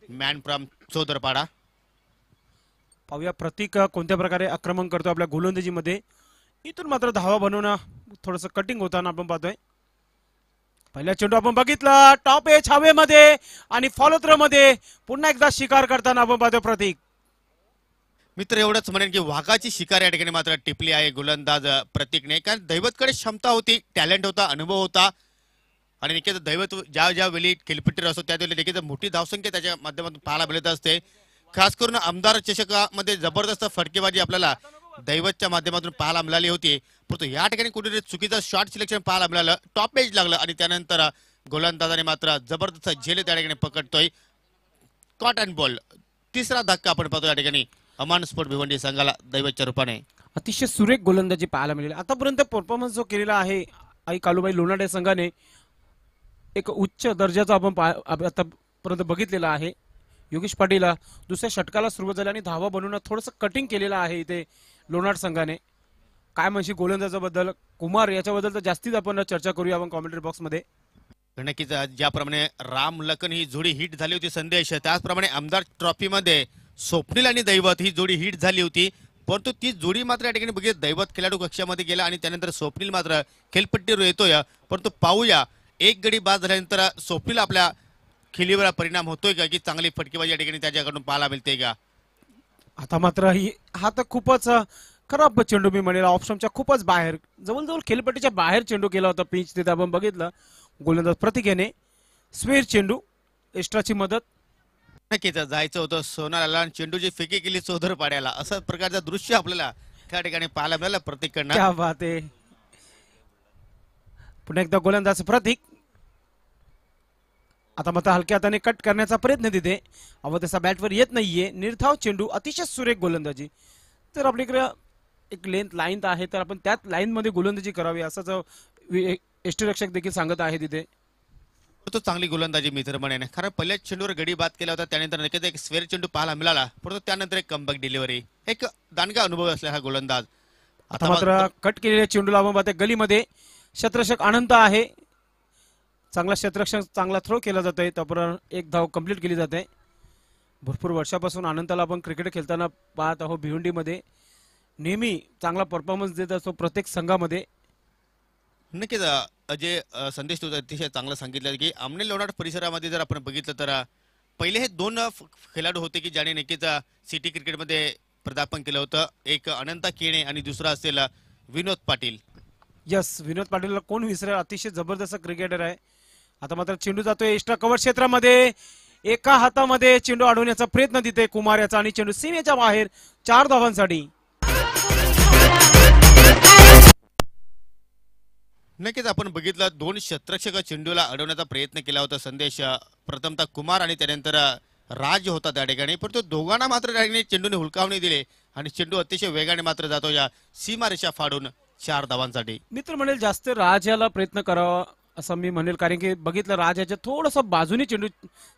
मॅन फ्रॉम चौदरपाडा. पाहूया प्रतीक कोणत्या प्रकारे आक्रमण करतो आपल्या गोलंदाजीमध्ये. इथून मात्र धावा बनवणं थोडंसं कटिंग होताना आपण पाहतोय. पहिला चेंडू आपण बघितला टॉप एज हवेमध्ये आणि फॉलो थ्रो मध्ये पुन्हा एकदा शिकार करताना आपण पाहतोय प्रतीक. मित्र एवढंच म्हणेन की वाघाची शिकार या ठिकाणी मात्र टिपली आहे गोलंदाज प्रतीकने. कारण दैवतकडे क्षमता होती, टॅलेंट होता, अनुभव होता आणि नक्कीच दैवत ज्या वेळी खेळपट्टीवर असतो त्यावेळी नक्कीच मोठी धावसंख्या त्याच्या माध्यमातून पाहायला मिळत असते. खास करून आमदार चषकामध्ये जबरदस्त फटकेबाजी आपल्याला दैवतच्या माध्यमातून पाहायला मिळाली होती. परंतु या ठिकाणी कुठेतरी चुकीचं शॉर्ट सिलेक्शन पाहायला मिळालं, टॉप एज लागलं आणि त्यानंतर गोलंदाजाने मात्र जबरदस्त झेल त्या ठिकाणी पकडतोय. कॉट अँड बॉल तिसरा धक्का आपण पाहतो या ठिकाणी अमान स्पोर्ट भिवंडी संघाला दैवतच्या रूपाने. अतिशय सुरेख गोलंदाजी पाहायला मिळेल. आतापर्यंत परफॉर्मन्स जो केलेला आहे आई कालूबाई लोणाडे संघाने एक उच्च दर्जाचा आपण आतापर्यंत बघितलेला आहे. योगेश पाटील दुसऱ्या षटकाला सुरुवात झाली आणि धावा बनवून थोडंसं कटिंग केलेलं आहे इथे लोणाड संघाने. काय म्हणशी गोलंदाजाबद्दल कुमार याच्याबद्दल तर जास्तीच आपण चर्चा करूया आपण कॉमेंट्री बॉक्स मध्ये. नक्कीच ज्याप्रमाणे राम लखन ही जोडी हिट झाली होती संदेश, त्याचप्रमाणे आमदार ट्रॉफी मध्ये स्वप्नील आणि दैवत ही जोडी हिट झाली होती. परंतु ती जोडी मात्र या ठिकाणी बघितलं दैवत खेळाडू कक्षामध्ये गेला आणि त्यानंतर स्वप्नील मात्र खेळपट्टीवर येतोय. परंतु पाहूया एक गडी बाद झाल्यानंतर स्वप्नील आपल्या खेळीवर परिणाम होतोय का, की चांगली फटकेबाजी या ठिकाणी त्याच्याकडून पाहायला मिळते का. आता मात्र हा तर खूपच खराब चेंडू मी म्हणेल, ऑप्शनच्या खूपच बाहेर, जवळजवळ खेळपट्टीच्या बाहेर चेंडू केला होता. पिच तिथे आपण बघितलं. गोलंदाज प्रतीक याने स्वेर चेंडू एक्स्ट्राची मदत. नक्कीच जायचं होतं सोनाला आणि चेंडूची फेकी केली चौधर पाड्याला, असं प्रकारचं दृश्य आपल्याला त्या ठिकाणी पाहायला मिळालं प्रतीककडनं. क्या बात आहे. पुन्हा एकदा गोलंदाज प्रतीक आता मात्र हलक्या हाताने कट करण्याचा प्रयत्न तिथे, अव तसा बॅटवर येत नाहीये. निर्धाव चेंडू, अतिशय सुरेख गोलंदाजी. तर आपल्याकडे एक लेंथ लाईन आहे तर आपण त्याच लाईन मध्ये गोलंदाजी करावी असंच यष्टीरक्षक देखील सांगत आहे तिथे. तो चांगली गोलंदाजी मित्र म्हणेन, कारण पहिल्याच चेंडूवर गडी बाद केला होता, त्यानंतर नक्कीच एक स्वेर चेंडू पाहायला मिळाला. परंतु त्यानंतर एक कमबॅक डिलिव्हरी, एक दांडगा अनुभव असला हा गोलंदाज. आता मात्र कट केलेल्या चेंडूला आपण पाहते गलीमध्ये क्षेत्ररक्षक अनंत आहे. चांगला क्षेत्ररक्षक, चांगला थ्रो केला जातोय. त्याबरोबर एक धाव कंप्लीट केली जाते. भरपूर वर्षापासून अनंताला आपण क्रिकेट खेळताना पाहत आहोत. भिवंडीमध्ये नेहमी चांगला परफॉर्मन्स देत असतो प्रत्येक संघामध्ये. नक्कीच अजय संदेश तू अतिशय चांगलं सांगितलं की आमने लोणाड परिसरामध्ये जर आपण बघितलं तर पहिले हे दोन खेळाडू होते की ज्याने नक्कीच सिटी क्रिकेटमध्ये पदार्पण केलं होतं. एक अनंता केणे आणि दुसरा असेल विनोद पाटील. यस, विनोद पाटीलला कोण विसरेल, अतिशय जबरदस्त क्रिकेटर आहे. आता मात्र चेंडू जातोय एक्स्ट्रा कव्हर क्षेत्रामध्ये. एका हातामध्ये चेंडू अडवण्याचा प्रयत्न तिथे कुमार याचा आणि चेंडू सीमेच्या बाहेर 4 धावांसाठी. नक्कीच आपण बघितलं दोन क्षेत्ररक्षक चेंडूला अडवण्याचा प्रयत्न केला होता संदेश. प्रथमतः कुमार आणि त्यानंतर राज होता त्या ठिकाणी, परंतु दोघांना मात्र त्या ठिकाणी चेंडूने हुलकावणी दिले आणि चेंडू अतिशय वेगाने मात्र जातो या सीमारेषा फाडून 4 धावांसाठी. मित्र म्हणेल जास्त राज याला प्रयत्न करावा असं मी म्हणेल, कारण की बघितलं राज याच्या थोडस बाजूने चेंडू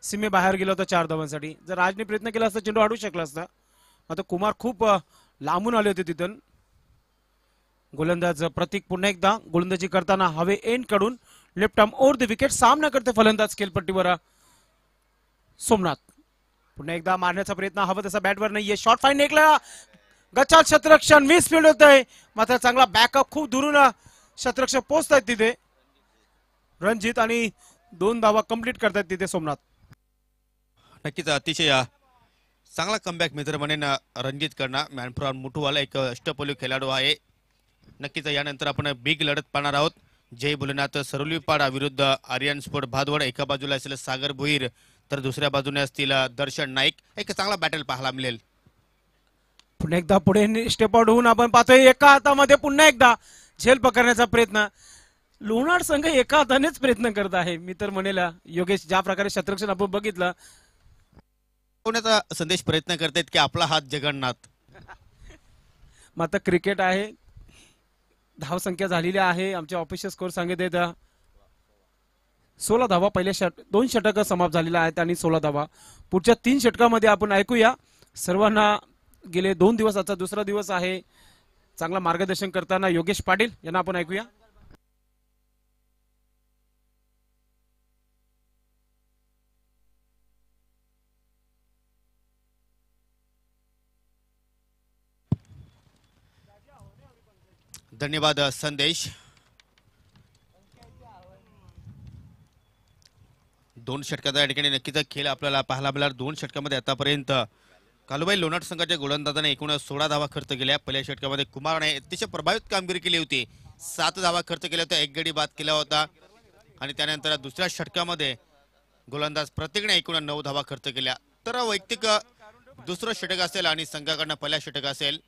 सीमे बाहेर गेला होता 4 धावांसाठी. जर राजने प्रयत्न केला असता चेंडू अडवू शकला असता. आता कुमार खूप लांबून आले होते तिथून. गोलंदाज प्रतीक पुन्हा एकदा गोलंदाजी करताना हवे एंड कडून left arm over the wicket सामना करते फलंदाज खेळपट्टीवर सोमनाथ. पुन्हा एकदा मारण्याचा प्रयत्न, हवा तसा बॅटवर नाहीये. शॉर्ट फाईन एकला गचाल क्षेत्ररक्षण 20 फील्ड होत आहे. मात्र चांगला बॅकअप, खूप दुरून क्षेत्ररक्षक पोहोचत आहेत तिथे. रणजित आणि 2 धावा कंप्लीट करतात तिथे सोमनाथ. नक्कीच अतिशय चांगला कमबॅक मित्र म्हणेन रणजित कडनं. मॅनफ्रॉन मुठूवाला एक अष्टपैलू खेळाडू आहे. नक्कीच यानंतर आपण बिग लढत पाहणार आहोत. जय भोलेनाथ सरोलीपाडा विरुद्ध आर्यन स्पोर्ट भादवड. एका बाजूला असेल सागर भोईर तर दुसऱ्या बाजूने असतील दर्शन नाईक. एक चांगला बॅटल पाहायला मिळेल. पुन्हा एकदा पुढे स्टेप आउट होऊन आपण पाहतोय एका हातामध्ये पुन्हा एकदा झेल पकडण्याचा प्रयत्न. लोणाड संघ एका हातानेच प्रयत्न करत आहे. मी तर म्हणेल योगेश, ज्या प्रकारे क्षेत्ररक्षण आपण बघितलं, कोणाचा संदेश प्रयत्न करतायत की आपला हात जगन्नाथ. मात्र क्रिकेट आहे. धाव संख्या झालेली आहे. आमचे ऑफिशियल स्कोर सांगितले 16 धावा. पहिल्या 2 षटक समाप्त झालेल्या आहेत आणि 16 धावा. पुढच्या 3 षटकामध्ये आपण ऐकूया. सर्वांना गेले 2 दिवस, आजचा दुसरा दिवस आहे. चांगला मार्गदर्शन करताना योगेश पाटील यांना आपण ऐकूया. धन्यवाद संदेश. 2 षटकाचा या ठिकाणी नक्कीच खेळ आपल्याला पाहायला मिळाला. 2 षटकामध्ये आतापर्यंत कालूबाई लोणाड संघाच्या गोलंदाजाने एकूण 16 धावा खर्च केल्या. पहिल्या षटकामध्ये कुमारने अतिशय प्रभावित कामगिरी केली होती. 7 धावा खर्च केल्या होत्या, 1 गडी बाद केला होता. आणि त्यानंतर दुसऱ्या षटकामध्ये गोलंदाज प्रत्येकाने एकूण 9 धावा खर्च केल्या. तर वैयक्तिक दुसरं षटक असेल आणि संघाकडनं पहिला षटक असेल.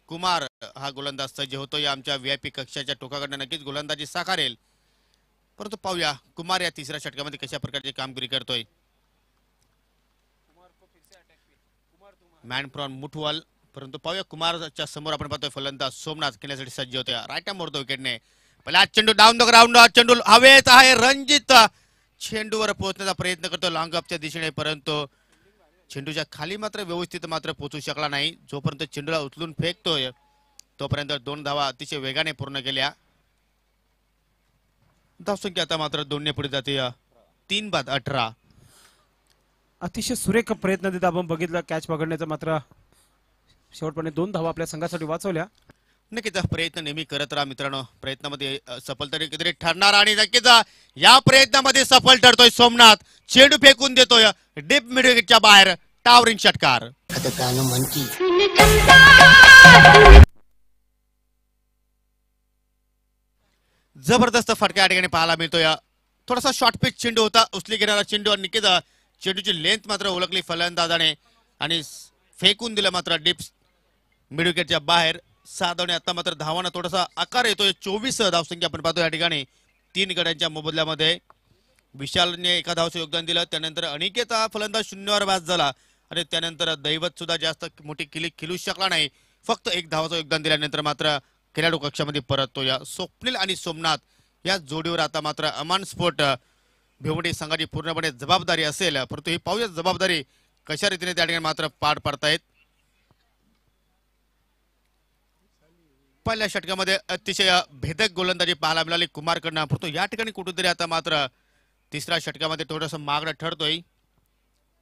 कुमार हा गोलंदाज सज्ज होतो. या आमच्या VIP कक्षाच्या टोकाकडनं नक्कीच गोलंदाजी साकारेल. परंतु पाहूया कुमार या तिसऱ्या षटकामध्ये कशा प्रकारची कामगिरी करतोय. मॅन फ्रॉम मुठवाल, परंतु पाहूया कुमारच्या समोर आपण पाहतोय फलंदाज सोमनाथ खेळण्यासाठी सज्ज होते. राईट मोडतो विकेटने. पहिला चेंडू डाऊन द ग्राउंड, चेंडू हवेत आहे. रणजित चेंडूवर पोहोचण्याचा प्रयत्न करतो लॉंग अपच्या दिशेने, परंतु चेंडूच्या खाली मात्र व्यवस्थित मात्र पोहोचू शकला नाही. जोपर्यंत चेंडूला उचलून फेकतोय तोपर्यंत 2 धावा अतिशय वेगाने पूर्ण केल्या. धावसंख्या आता मात्र 2 पुढे जाते. 3 बाद 18. अतिशय सुरेख प्रयत्न देत आपण बघितलं कॅच पकडण्याचा, मात्र शेवटपर्यंत 2 धावा आपल्या संघासाठी वाचवल्या. नक्कीच प्रयत्न नेहमी करत राहा मित्रांनो. प्रयत्नामध्ये सफल तरी कधी ठरणार आणि नक्कीच या प्रयत्नामध्ये सफल ठरतोय सोमनाथ. चेंडू फेकून देतोय डीप मिड विकेटच्या बाहेर. टावरिंग षटकार. जबरदस्त फटका या ठिकाणी पाहायला मिळतोय. थोडासा शॉर्ट पिच चेंडू होता, उचली घेणारा चेंडू आणि नक्कीच चेंडूची लेंथ मात्र ओळखली फलंदाजाने आणि फेकून दिलं मात्र डीप मिड विकेटच्या बाहेर. साधवणे आता मात्र धावांना थोडासा आकार येतोय. 24 धावसंख्या आपण पाहतो या ठिकाणी 3 गड्यांच्या मोबदल्यामध्ये. विशालने 1 धावाचं योगदान दिलं, त्यानंतर अनिकेत फलंदाज 0वर बाद झाला आणि त्यानंतर दैवत सुद्धा जास्त मोठी किली खेळू शकला नाही. फक्त 1 धावाचं योगदान दिल्यानंतर मात्र खेळाडू कक्षामध्ये परततो. या स्वप्नील आणि सोमनाथ या जोडीवर आता मात्र अमान स्पोर्ट भिवंडी संघाची पूर्णपणे जबाबदारी असेल, परंतु ही पाहूया जबाबदारी कशा रीतीने त्या ठिकाणी मात्र पार पाडतायत. पहिल्या षटकामध्ये अतिशय भेदक गोलंदाजी पाहायला मिळाली कुमारकडनं, परंतु या ठिकाणी कुठेतरी आता मात्र 3ऱ्या षटकामध्ये थोडंसं मागणं ठरतोय.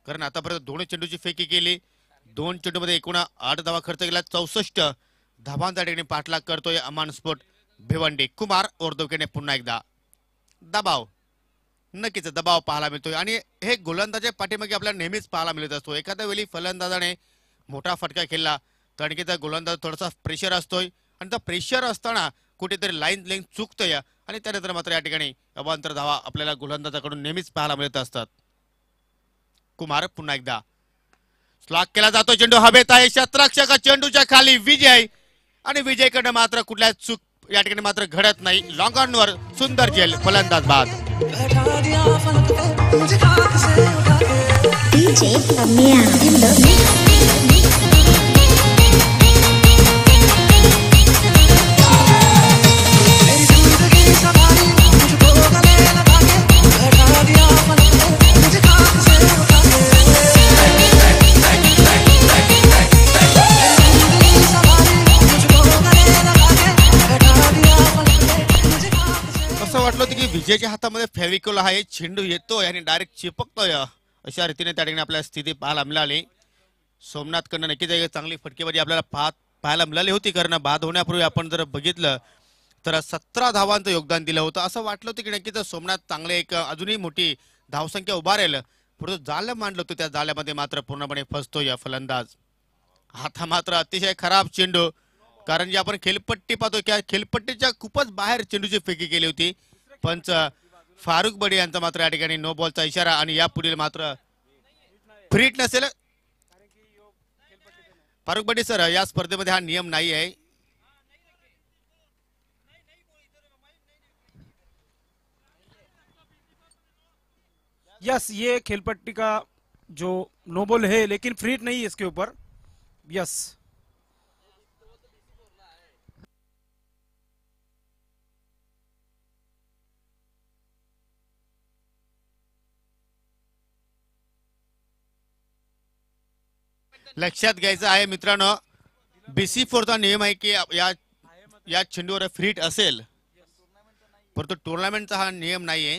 कारण आतापर्यंत 2 चेंडूची फेकी केली, 2 चेंडूमध्ये एकूण 8 धावा खर्च केला. 64 धावांचा ठिकाणी पाठलाग करतोय अमान स्पोर्ट भिवंडी. कुमार ओरदोकेने पुन्हा एकदा दबाव, नक्कीच दबाव पाहायला मिळतोय आणि हे गोलंदाजाच्या पाठीमागे आपल्याला नेहमीच पाहायला मिळत असतो. एखाद्या वेळी फलंदाजाने मोठा फटका खेळला तर आणखी त्या गोलंदाज थोडासा प्रेशर असतोय आणि त्या प्रेशर असताना कुठेतरी लाईन लेंथ चुकतोय आणि त्यानंतर मात्र या ठिकाणी अवांतर धावा आपल्याला गोलंदाजाकडून नेहमीच पाहायला मिळत असतात. कुमार पुन्हा एकदा स्लॉक केला जातो, चेंडू हवेत आहे. शतरक्षक चेंडूच्या खाली विजय आणि विजयकडे मात्र कुठल्या चूक या ठिकाणी मात्र घडत नाही. लॉंग ऑनवर सुंदर झेल, फलंदाज बाद. वाटलं होतं की विजयच्या हातामध्ये फेविकोल आहे, चेंडू येतोय आणि डायरेक्ट चिपकतोय, अशा रीतीने त्या ठिकाणी आपल्याला स्थिती पाहायला मिळाली. सोमनाथकडनं नक्कीच एक चांगली फटकेबाजी आपल्याला पाहायला मिळाली होती, कारण बाद होण्यापूर्वी आपण जर बघितलं तर 17 धावांचं योगदान दिलं होतं. असं वाटलं होतं की नक्कीच सोमनाथ चांगले एक अजूनही मोठी धावसंख्या उभारेल, परंतु जाळं मांडलं होतं, त्या जाळ्यामध्ये मात्र पूर्णपणे फसतोय फलंदाज. आता मात्र अतिशय खराब चेंडू, कारण जे आपण खेळपट्टी पाहतो त्या खेळपट्टीच्या खूपच बाहेर चेंडूची फेकी केली होती. पंच फारुख बडी यांचा मात्र या ठिकाणी नो बॉलचा इशारा आणि या पुढील मात्र फ्रीट नसेल. फारुख बडी सर, या स्पर्धेमध्ये हा नियम नाही आहे. यस, ये खेलपट्टी का जो नो बॉल है लेकिन फ्रीट नहीं है इसके ऊपर. यस, लक्षात घ्यायचं आहे मित्रांनो, BC4चा नियम आहे की या चेंडूवर फ्रीट असेल, परंतु टुर्नामेंटचा हा नियम नाहीये.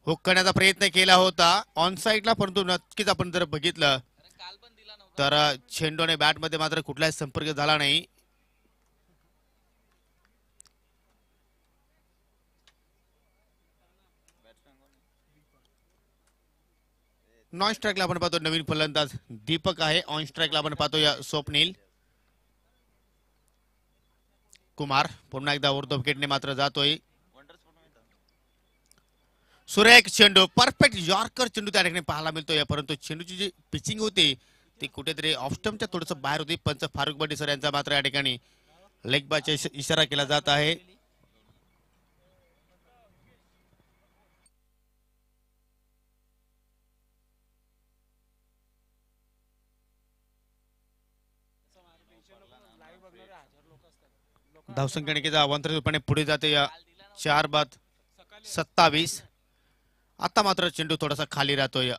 हुक करण्याचा प्रयत्न केला होता ऑन साइडला, परंतु नक्कीच आपण जर बघितलं तर चेंडूने बॅटमध्ये मात्र कुठलाही संपर्क झाला नाही. नॉन स्ट्राईकला आपण पाहतो नवीन फलंदाज दीपक आहे. ऑन स्ट्राईकला आपण पाहतो या स्वप्नील. कुमार पुन्हा एकदा उर्ध्व विकेटने मात्र जातोय. सुरेख चेंडू, परफेक्ट यॉर्कर चेंडू त्या ठिकाणी पाहायला मिळतोय, परंतु चेंडूची जी पिचिंग होती ती कुठेतरी ऑफ स्टंपच्या थोडंसं बाहेर होती. पंच फारुख बडी सर यांचा मात्र या ठिकाणी लेग बायचा इशारा केला जात आहे. धावसंख्या निकेचा अवांतरित रूपाने पुढे जाते या 4-27. आता मात्र चेंडू थोडासा खाली राहतोय.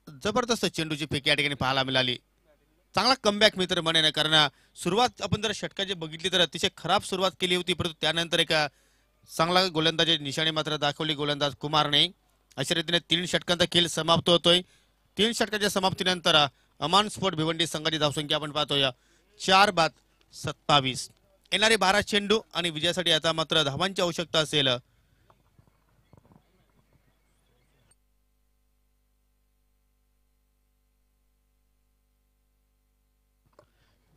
जबरदस्त चेंडूची फेकी या ठिकाणी पाहायला मिळाली. चांगला कमबॅक मी तर म्हणेन, कारण सुरुवात आपण जर षटकाची बघितली तर अतिशय खराब सुरुवात केली होती, परंतु त्यानंतर एक चांगला गोलंदाजी निशाणी मात्र दाखवली गोलंदाज कुमारने. अशा रीतीने 3 षटकांचा खेळ समाप्त होतोय. 3 षटकाच्या समाप्तीनंतर अमान स्पोर्ट भिवंडी संघाची धावसंख्या आपण पाहतोय 4-27. येणारे 12 चेंडू आणि विजयासाठी आता मात्र धावांची आवश्यकता असेल.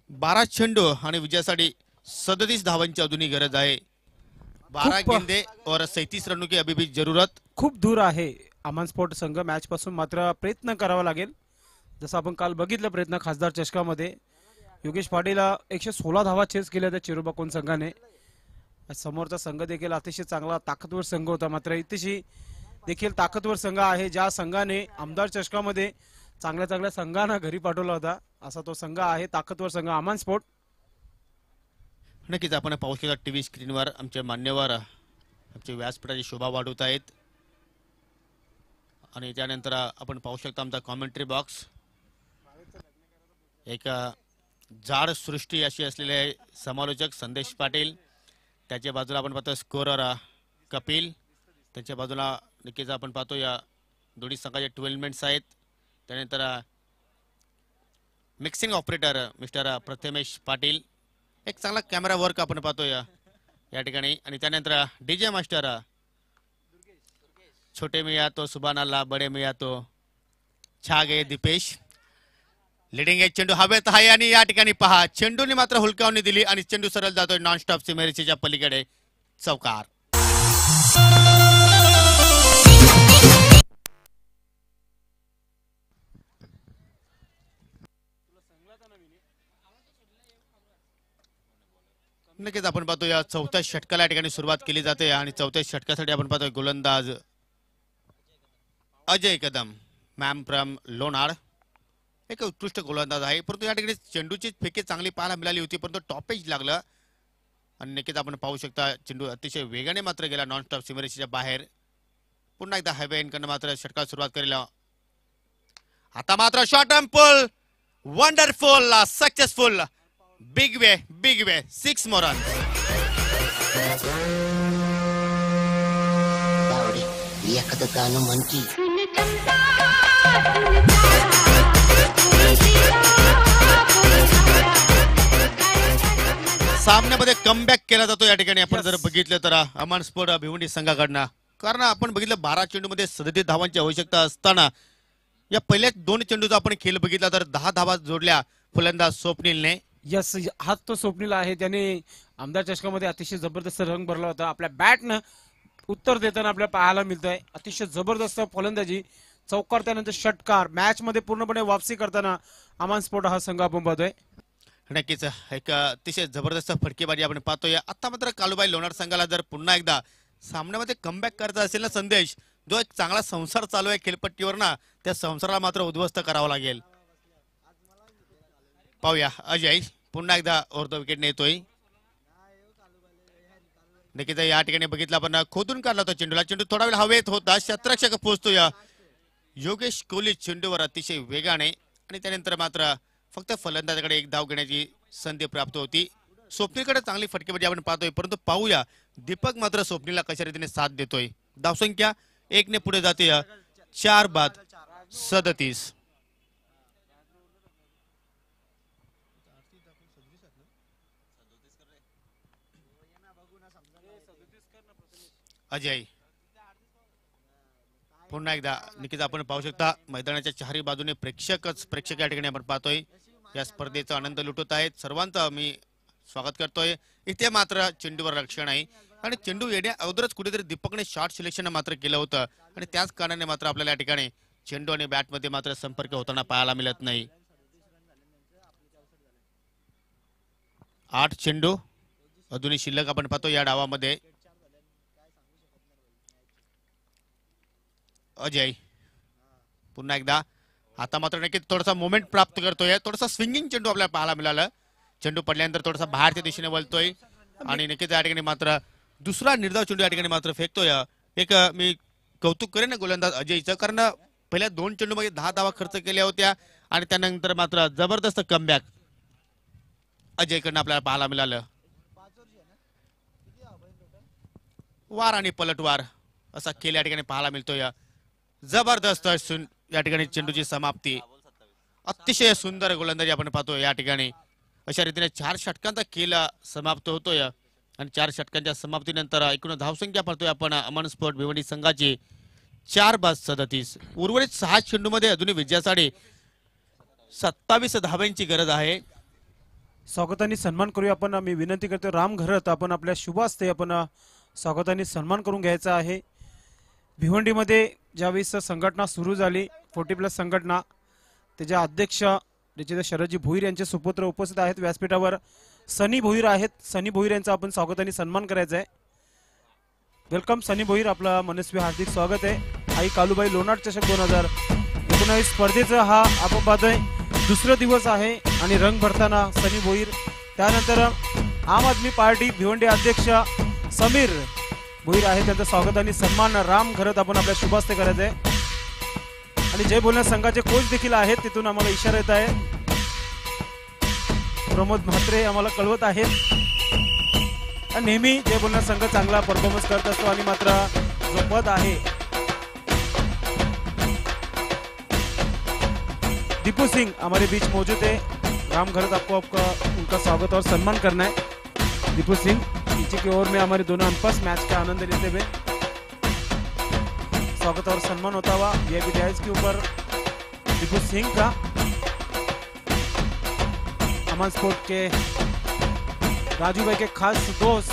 12 चेंडू आणि विजयासाठी 37 धावांची अजूनही गरज आहे. 12 खूप- गेंदे और 37 रनों की अभी भी जरूरत. खूप दूर आहे अमान स्पोर्ट संघ मॅच पासून, मात्र प्रयत्न करावा लागेल. जसं आपण काल बघितलं प्रयत्न खासदार चषकामध्ये योगेश पाटील 116 धावा चेस केल्या त्या चिरुबाकोन संघाने. समोरचा संघ देखील अतिशय चांगला ताकदवर संघ होता, मात्र इथेशी देखील ताकदवर संघ आहे. ज्या संघाने आमदार चषकामध्ये चांगल्या चांगल्या संघांना घरी पाठवला होता, असा तो संघ आहे ताकदवर संघ अमान स्पोर्ट. नक्कीच आपण पाहू शकता टीव्ही स्क्रीनवर आमचे मान्यवर आमचे व्यासपीठाची शोभा वाढवत आहेत. आणि त्यानंतर आपण पाहू शकता आमचा कॉमेंट्री बॉक्स. एक जाड सृष्टी अशी असलेले समालोचक संदेश पाटील, त्याच्या बाजूला आपण पाहतो स्कोरर कपिल, त्याच्या बाजूला नक्कीच आपण पाहतो या दोन्ही संघाचे 12 मेंट्स आहेत. त्यानंतर mixing operator mister Prathamesh Patil, एक चांगला कॅमेरा वर्क आपण पाहतो या ठिकाणी. आणि त्यानंतर डीजे मास्टर छोटे मिया तो सुभानाला, बडे मिया तो छा गे दीपेश. लिडिंग एज चेंडू हवेत आहे आणि या ठिकाणी पहा चेंडूने मात्र हुलकावणी दिली आणि चेंडू सरळ जातोय नॉनस्टॉप सीमेरेषेच्या पलीकडे चौकार. नक्कीच आपण पाहतो या 4थ्या षटकाला या ठिकाणी सुरुवात केली जाते आणि 4थ्या षटकासाठी आपण पाहतोय गोलंदाज अजय कदम मॅम फ्रॉम लोणार. एक उत्कृष्ट गोलंदाज आहे, परंतु या ठिकाणी चेंडूची फेकी चांगली पाहायला मिळाली होती, परंतु टॉपेज लागलं. आणि नक्कीच आपण पाहू शकता चेंडू अतिशय वेगाने मात्र गेला नॉनस्टॉप सीमेरेषेच्या बाहेर. पुन्हा एकदा हायवे एनकडनं मात्र षटकाला सुरुवात करेल. आता मात्र short term pull wonderful successful big way 6 more runs. एखादं गाणं म्हण की. सामन्यामध्ये कमबॅक केला जातो या ठिकाणी आपण जर बघितलं तर अमान स्पोर्ट भिवंडी संघाकडनं, कारण आपण बघितलं 12 चेंडूमध्ये 37 धावांची आवश्यकता असताना या पहिल्या 2 चेंडूचा आपण खेळ बघितला तर 10 धावा जोडल्या फलंदाज स्वप्नीलने. यस, हाच तो स्वप्नील आहे. त्याने आमदार चषकामध्ये अतिशय जबरदस्त रंग भरला होता. आपल्या बॅटनं उत्तर देताना आपल्याला पाहायला मिळतंय अतिशय जबरदस्त फलंदाजी, चौकार त्यानंतर षटकार, मॅच मध्ये पूर्णपणे वापसी करताना अमान स्पोर्ट हा संघ आपण पाहतोय. नक्कीच एक अतिशय जबरदस्त फटकेबाजी आपण पाहतोय. आता मात्र कालूबाई लोणार संघाला जर पुन्हा एकदा सामन्यामध्ये कमबॅक करायचा असेल ना संदेश, जो एक चांगला संसार चालू आहे खेळपट्टीवर ना, त्या संसाराला मात्र उद्ध्वस्त करावा लागेल. पाहूया अजय पुन्हा एकदा ओव्हर द विकेट येतोय. नक्कीच या ठिकाणी बघितलं आपण खोदून काढला होता चेंडूला, चेंडू थोडा वेळ हवेत होता, क्षेत्ररक्षक पोहोचतो या योगेश कोहली चेंडूवर अतिशय वेगाने. आणि त्यानंतर मात्र फक्त फलंदाजाकडे एक धाव घेण्याची संधी प्राप्त होती. स्वप्नीलकडे चांगली फटकेबाजी आपण पाहतोय, परंतु पाहूया दीपक मात्र स्वप्नीलला कशा रीतीने साथ देतोय. धावसंख्या 1 ने पुढे जाते 4-37. अजय पुन्हा एकदा नक्कीच आपण पाहू शकता मैदानाच्या चारही बाजूने प्रेक्षक या ठिकाणी आपण पाहतोय या स्पर्धेचा आनंद लुटत आहेत. सर्वांचं मी स्वागत करतोय. इथे मात्र चेंडूवर रक्षण आहे आणि चेंडू येण्या अगोदरच कुठेतरी दीपकने शॉर्ट सिलेक्शन मात्र केलं होतं आणि त्याच कारणाने मात्र आपल्याला या ठिकाणी चेंडू आणि बॅट मध्ये मात्र संपर्क होताना पाहायला मिळत नाही. 8 चेंडू अजूनही शिल्लक आपण पाहतो या डावामध्ये. अजय पुन्हा एकदा आता मात्र नक्कीच थोडासा मोमेंट प्राप्त करतोय, थोडासा स्विंगिंग चेंडू आपल्याला पाहायला मिळाला. चेंडू पडल्यानंतर थोडासा बाहेरच्या दिशेने वळतोय आणि नक्कीच या ठिकाणी मात्र दुसरा निर्धाव चेंडू या ठिकाणी मात्र फेकतोय. एक मी कौतुक करेन गोलंदाज अजयचं, कारण पहिल्या 2 चेंडूमध्ये 10 धावा खर्च केल्या होत्या आणि त्यानंतर मात्र जबरदस्त कमबॅक अजयकडनं आपल्याला पाहायला मिळालं. वार आणि पलटवार असा खेळ या ठिकाणी पाहायला मिळतोय. जबरदस्त या ठिकाणी चेंडूची समाप्ती, अतिशय सुंदर गोलंदाजी आपण पाहतोय या ठिकाणी. अशा रीतीने 4 षटकांचा खेळ समाप्त होतोय आणि 4 षटकांच्या समाप्तीनंतर एकूण धावसंख्या पाहतोय आपण अमन स्पोर्ट भिवंडी संघाची 4-37. उर्वरित 6 चेंडूमध्ये अजूनही विजयासाठी 27 धाब्यांची गरज आहे. स्वागताने सन्मान करूया आपण. मी विनंती करतो राम घरत आपण आपल्या शुभ हस्ते आपण स्वागताने सन्मान करून घ्यायचा आहे. भिवंडीमध्ये ज्यावेळेस संघटना सुरू झाली 40+ संघटना, त्याच्या अध्यक्ष निश्चित शरदजी भोईर यांचे सुपुत्र उपस्थित आहेत व्यासपीठावर. सनी भोईर आहेत. सनी भोईर यांचा आपण स्वागताने सन्मान करायचा आहे. वेलकम सनी भोईर, आपलं मनस्वी हार्दिक स्वागत आहे. आई कालूबाई लोणार चषक 2019 स्पर्धेचा हा आपण पाहतोय दुसरा दिवस आहे आणि रंग भरताना सनी भोईर. त्यानंतर आम आदमी पार्टी भिवंडी अध्यक्ष समीर भोईर आहे, त्यांचं स्वागताने सन्मान राम घरत आपण आपल्या शुभास्ते करायचं आहे. आणि जय बोलण्या संघाचे कोच देखील आहेत, तिथून आम्हाला इशारा येत आहे. प्रमोद म्हात्रे आम्हाला कळवत आहेत. नेहमी जय बोलण्या संघ चांगला परफॉर्मन्स करत असतो आणि मात्र जो पद आहे दीपू सिंह हमारे बीच मौजूद है. राम घरत आपको उनका स्वागत और सम्मान करना है. दीपू सिंह पीछे की ओर में हमारे दोनों अंपायर्स मैच का आनंद लेते हुए स्वागत और सम्मान होता हुआ वीआईपी डायस के ऊपर दीपू सिंह का. अमन स्पोर्ट के राजू भाई के खास दोस्त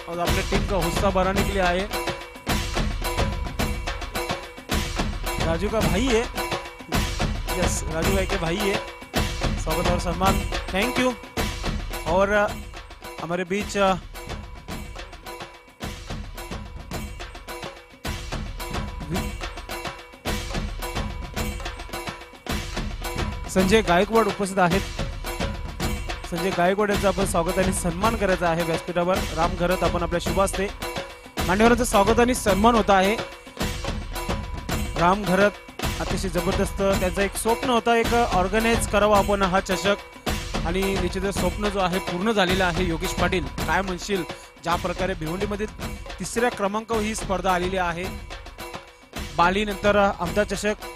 और अपने टीम का हिस्सा बनाने के लिए आए. राजू का भाई है, यस राजू भाई के भाई है. स्वागत और सम्मान, थैंक यू. और हमारे बीच संजय गायकवाड उपस्थित आहेत. संजय गायकवाड यांचा आपण स्वागताने सन्मान करायचा आहे व्यासपीठावर. राम घरत आपण आपल्या शुभ हस्ते मान्यवरांचं स्वागताने सन्मान होता आहे. राम घरत अतिशय जबरदस्त, त्यांचं एक स्वप्न होतं एक ऑर्गनाइज करावं आपण हा चषक आणि निश्चितच स्वप्न जो आहे पूर्ण झालेलं आहे. योगेश पाटील काय म्हणशील, ज्या प्रकारे भिवंडीमध्ये 3ऱ्या क्रमांकावर ही स्पर्धा आलेली आहे. बाली नंतर आमचा चषक.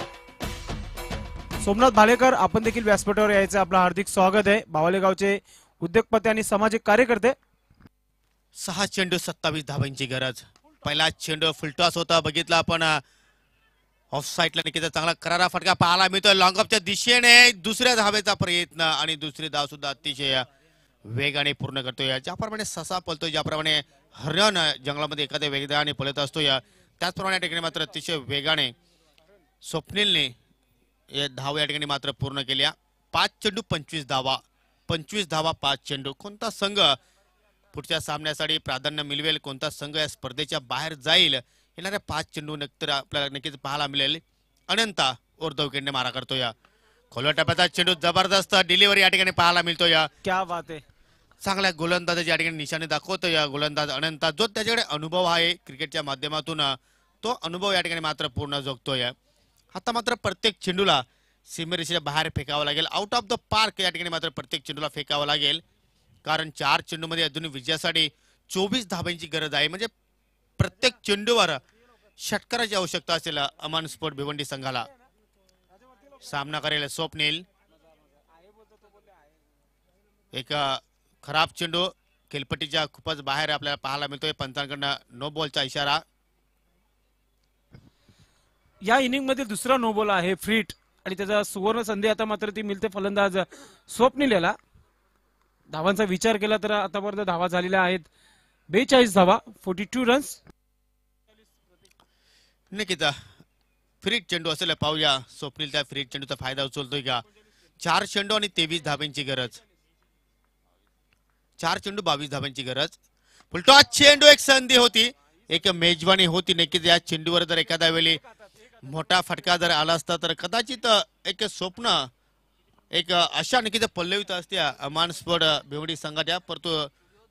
सोमनाथ भालेकर आपण देखील व्यासपीठावर यायचं, आपलं हार्दिक स्वागत आहे. बावले गावचे उद्योगपती आणि सामाजिक कार्यकर्ते. 6 चेंडू 27 धाब्यांची गरज. पहिला चेंडू फुलटॉस होता, बघितला आपण ऑफ साईडला निकिता चांगला करारा फटका पाहायला मिळतोय लॉंग ऑफच्या दिशेने. दुसऱ्या धावेचा प्रयत्न आणि दुसरी धाव सुद्धा अतिशय वेगाने पूर्ण करतोय. ज्याप्रमाणे ससा पळतोय, ज्याप्रमाणे हरण जंगलामध्ये एखाद्या वेगाने पळत असतोय, त्याचप्रमाणे या ठिकाणी मात्र अतिशय वेगाने स्वप्नीलने या धाव या ठिकाणी मात्र पूर्ण केल्या. 5 चेंडू 25 धावा, 25 धावा 5 चेंडू. कोणता संघ पुढच्या सामन्यासाठी प्राधान्य मिळवेल, कोणता संघ या स्पर्धेच्या बाहेर जाईल, येणाऱ्या 5 चेंडू नंतर आपल्याला नक्कीच पाहायला मिळेल. अनंता ओरधव विकेटने मारा करतोय. खोलवा टप्प्याचा चेंडू जबरदस्त डिलिव्हरी या ठिकाणी पाहायला मिळतोय. क्या बात आहे. चांगल्या गोलंदाजाची या ठिकाणी निशाणे दाखवतोय गोलंदाज अनंता, जो त्याच्याकडे अनुभव आहे क्रिकेटच्या माध्यमातून, तो अनुभव या ठिकाणी मात्र पूर्ण जोगतोय. आता मात्र प्रत्येक चेंडूला सीमेरेषेच्या बाहेर फेकावं लागेल. आउट ऑफ द पार्क या ठिकाणी मात्र प्रत्येक चेंडूला फेकावं लागेल, कारण 4 चेंडूमध्ये अजून विजयासाठी 24 धाब्यांची गरज आहे. म्हणजे प्रत्येक चेंडूवर षटकाराची आवश्यकता असेल अमन स्पोर्ट भिवंडी संघाला. सामना करेल स्वप्नील. एक खराब चेंडू खेळपट्टीच्या खूपच बाहेर आपल्याला पाहायला मिळतोय. पंचांकडनं नो बॉलचा इशारा. या इनिंग मध्ये दुसरा नो बॉल आहे फ्रीट आणि त्याचा सुवर्ण संधी आता मात्र ती मिळते फलंदाज स्वप्नील याला. धावांचा विचार केला तर आतापर्यंत धावा झालेल्या आहेत 42 धावा, 42 रन्स. नक्कीच फ्रीट चेंडू असेल, पाहूया स्वप्नील त्या फ्रीट चेंडूचा फायदा उचलतोय का. 4 चेंडू आणि 23 धाब्यांची गरज. 4 चेंडू 22 धाब्यांची गरज. फुलटॉस चेंडू, एक संधी होती, एक मेजवानी होती. नक्कीच या चेंडूवर जर एखाद्या वेळी मोठा फटका जर आला असता तर कदाचित एक स्वप्न एक अशा नक्कीच पल्लवित असते अमान स्पोर्ट भिवंडी संघाच्या, परंतु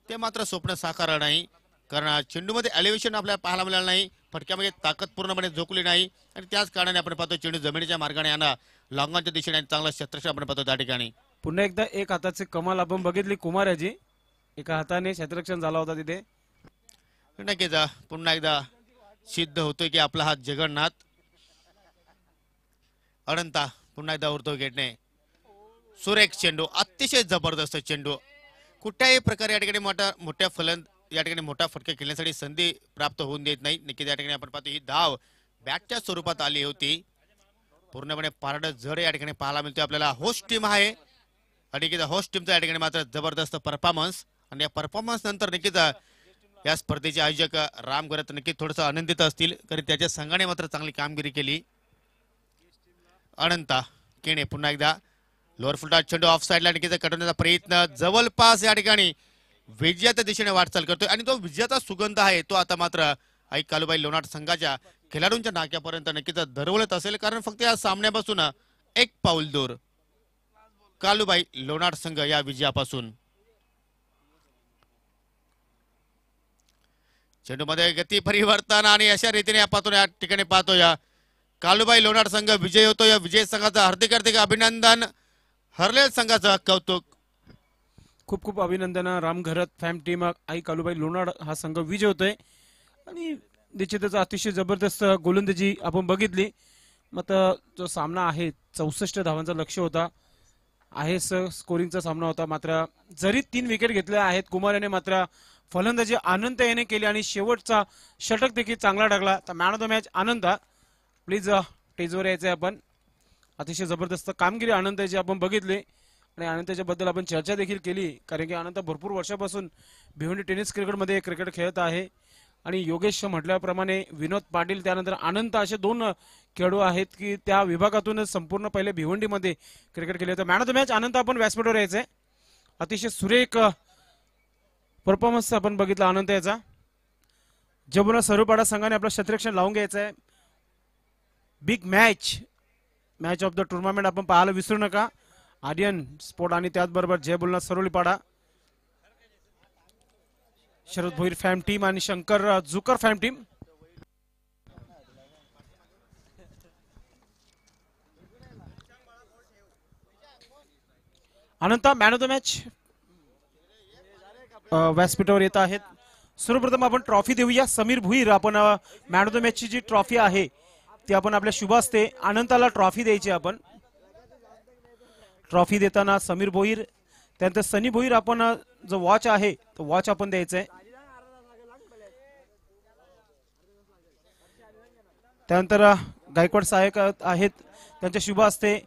ते मात्र स्वप्न साकार नाही, कारण चेंडूमध्ये एलिव्हेशन आपल्याला पाहायला मिळालं नाही, फटक्यामध्ये ताकद पूर्णपणे झोकली नाही आणि त्याच कारणाने आपण पाहतो चेंडू जमिनीच्या मार्गाने आणा लॉंगांच्या दिशेने चांगला क्षेत्ररक्षण आपण पाहतो त्या ठिकाणी. पुन्हा एकदा एक हाताची कमाल आपण बघितली कुमार याची, एका हाताने क्षेत्ररक्षण झाला होता तिथे. नक्कीच पुन्हा एकदा सिद्ध होतोय की आपला हा जगन्नाथ. अनंता पुन्हा एकदा उरतो गेटने, सुरेख चेंडू, अतिशय जबरदस्त चेंडू, कुठल्याही प्रकारे या ठिकाणी मोठ्या फलंद या ठिकाणी मोठा फटका खेळण्यासाठी संधी प्राप्त होऊन देत नाही. नक्कीच या ठिकाणी आपण पाहतो ही धाव बॅटच्या स्वरूपात आली होती, पूर्णपणे पारड जड या ठिकाणी पाहायला मिळते आपल्याला. होस्ट टीम आहे आणि होस्ट टीमचा या ठिकाणी मात्र जबरदस्त परफॉर्मन्स, आणि या परफॉर्मन्स नंतर नक्कीच या स्पर्धेचे आयोजक राम गरत नक्कीच थोडस आनंदित असतील, कारण त्याच्या संघाने मात्र चांगली कामगिरी केली. अनंता केणे पुन्हा एकदा लोअर फुलटा चेंडू ऑफ साइडला नक्कीच कटवण्याचा प्रयत्न, जवळपास या ठिकाणी विजयाच्या दिशेने वाटचाल करतोय आणि तो विजयाचा सुगंध आहे तो आता मात्र आई कालूबाई लोणाट संघाच्या खेळाडूंच्या नाक्यापर्यंत नक्कीच दरवळत असेल, कारण फक्त या सामन्यापासून एक पाऊल दूर कालूबाई लोणाट संघ या विजयापासून. चेंडूमध्ये गती परिवर्तन आणि अशा रीतीने आपण या ठिकाणी पाहतो या कालूबाई लोणाट संघ विजय होतो. या विजय संघाचं हार्दिक हार्दिक अभिनंदन, हरलेल संघाचं कौतुक. खूप खूप अभिनंदन राम घरत फॅम टीम आई कालूबाई लोणाड हा संघ विजय होतोय. आणि निश्चितच अतिशय जबरदस्त गोलंदाजी आपण बघितली. मग जो सामना आहे 64 धावांचा लक्ष्य होता, आहे स्कोरिंगचा सामना होता. मात्र जरी 3 विकेट घेतल्या आहेत कुमार याने मात्र फलंदाजी आनंद याने केली आणि शेवटचा षटक देखील चांगला टाकला. तर man of the match Anand, please स्टेजवर यायचंय आपण. अतिशय जबरदस्त कामगिरी आनंद याची आपण बघितली आणि आनंदाच्या बद्दल आपण चर्चा देखील केली, कारण की आनंद भरपूर वर्षापासून भिवंडी टेनिस क्रिकेटमध्ये क्रिकेट खेळत आहे. आणि योगेश म्हटल्याप्रमाणे विनोद पाटील त्यानंतर आनंद असे 2 खेळाडू आहेत की त्या विभागातूनच संपूर्ण पहिले भिवंडीमध्ये क्रिकेट केले. तर मॅन ऑफ द मॅच आनंद आपण व्यासपीठावर यायचंय. अतिशय सुरेख परफॉर्मन्स आपण बघितला आनंद याचा. जमुना सरुपाडा संघाने आपलं क्षेत्ररक्षण लावून घ्यायचं आहे. Big match of the tournament आपण पाहायला विसरू नका. आर्यन स्पोर्ट आणि त्याचबरोबर जय बोलना सरोलीपाडा, शरद भोईर फॅम टीम आणि Shankar Zucker फॅम team. Anant man of the match व्यासपीठावर येत आहेत. सर्वप्रथम आपण ट्रॉफी देऊया. समीर भुईर, आपण मॅन ऑफ द मॅचची जी ट्रॉफी आहे ती आपण आपल्या शुभ हस्ते अनंताला ट्रॉफी द्यायची. आपण ट्रॉफी देताना समीर भोईर, त्यानंतर सनी भोईर आपण जो वॉच आहे तो वॉच आपण द्यायचंय. त्यानंतर गायकवाड सहाय्यक आहेत, त्यांच्या शुभ हस्ते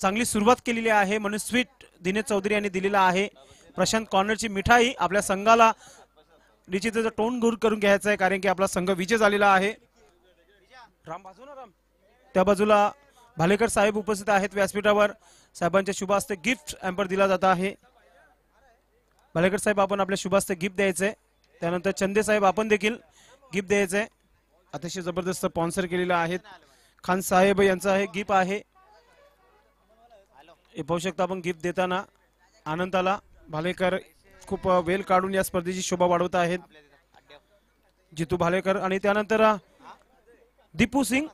चांगली सुरुवात केलेली आहे म्हणून स्वीट दिनेश चौधरी यांनी दिलेला आहे. प्रशांत कॉर्नरची मिठाई आपल्या संघाला निश्चितच टोन दूर करून घ्यायचा आहे, कारण की आपला संघ विजय झालेला आहे. राम बाजू ना राम, त्या बाजूला भालेकर साहेब उपस्थित आहेत व्यासपीठावर. साहेबांच्या शुभ हस्ते गिफ्ट हॅम्पर दिला जात आहे. भालेकर साहेब आपण आपल्या शुभ हस्ते गिफ्ट द्यायचंय. त्यानंतर चंदे साहेब आपण देखील गिफ्ट द्यायचंय. अतिशय जबरदस्त स्पॉन्सर केलेला आहेत. खान साहेब यांचा हे गिफ्ट आहे. हे पाहू शकता आपण गिफ्ट देताना आनंदाला भालेकर खूप वेल काढून या स्पर्धेची शोभा वाढवत आहेत. जितू भालेकर आणि त्यानंतर दीपू सिंग.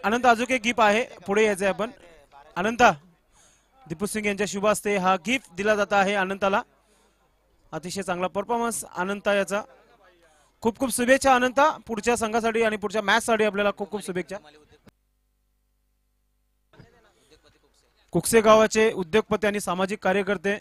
अनंत अजून एक गिफ्ट आहे, पुढे यायचंय आपण. अनंत दीपू सिंग यांच्या शुभ हस्ते हा गिफ्ट दिला जात आहे अनंताला. अतिशय चांगला परफॉर्मन्स अनंत याचा. खूप खूप शुभेच्छा अनंता, पुढच्या संघासाठी आणि पुढच्या मॅच साठी आपल्याला खूप खूप शुभेच्छा. कुकसे गावाचे उद्योगपती आणि सामाजिक कार्यकर्ते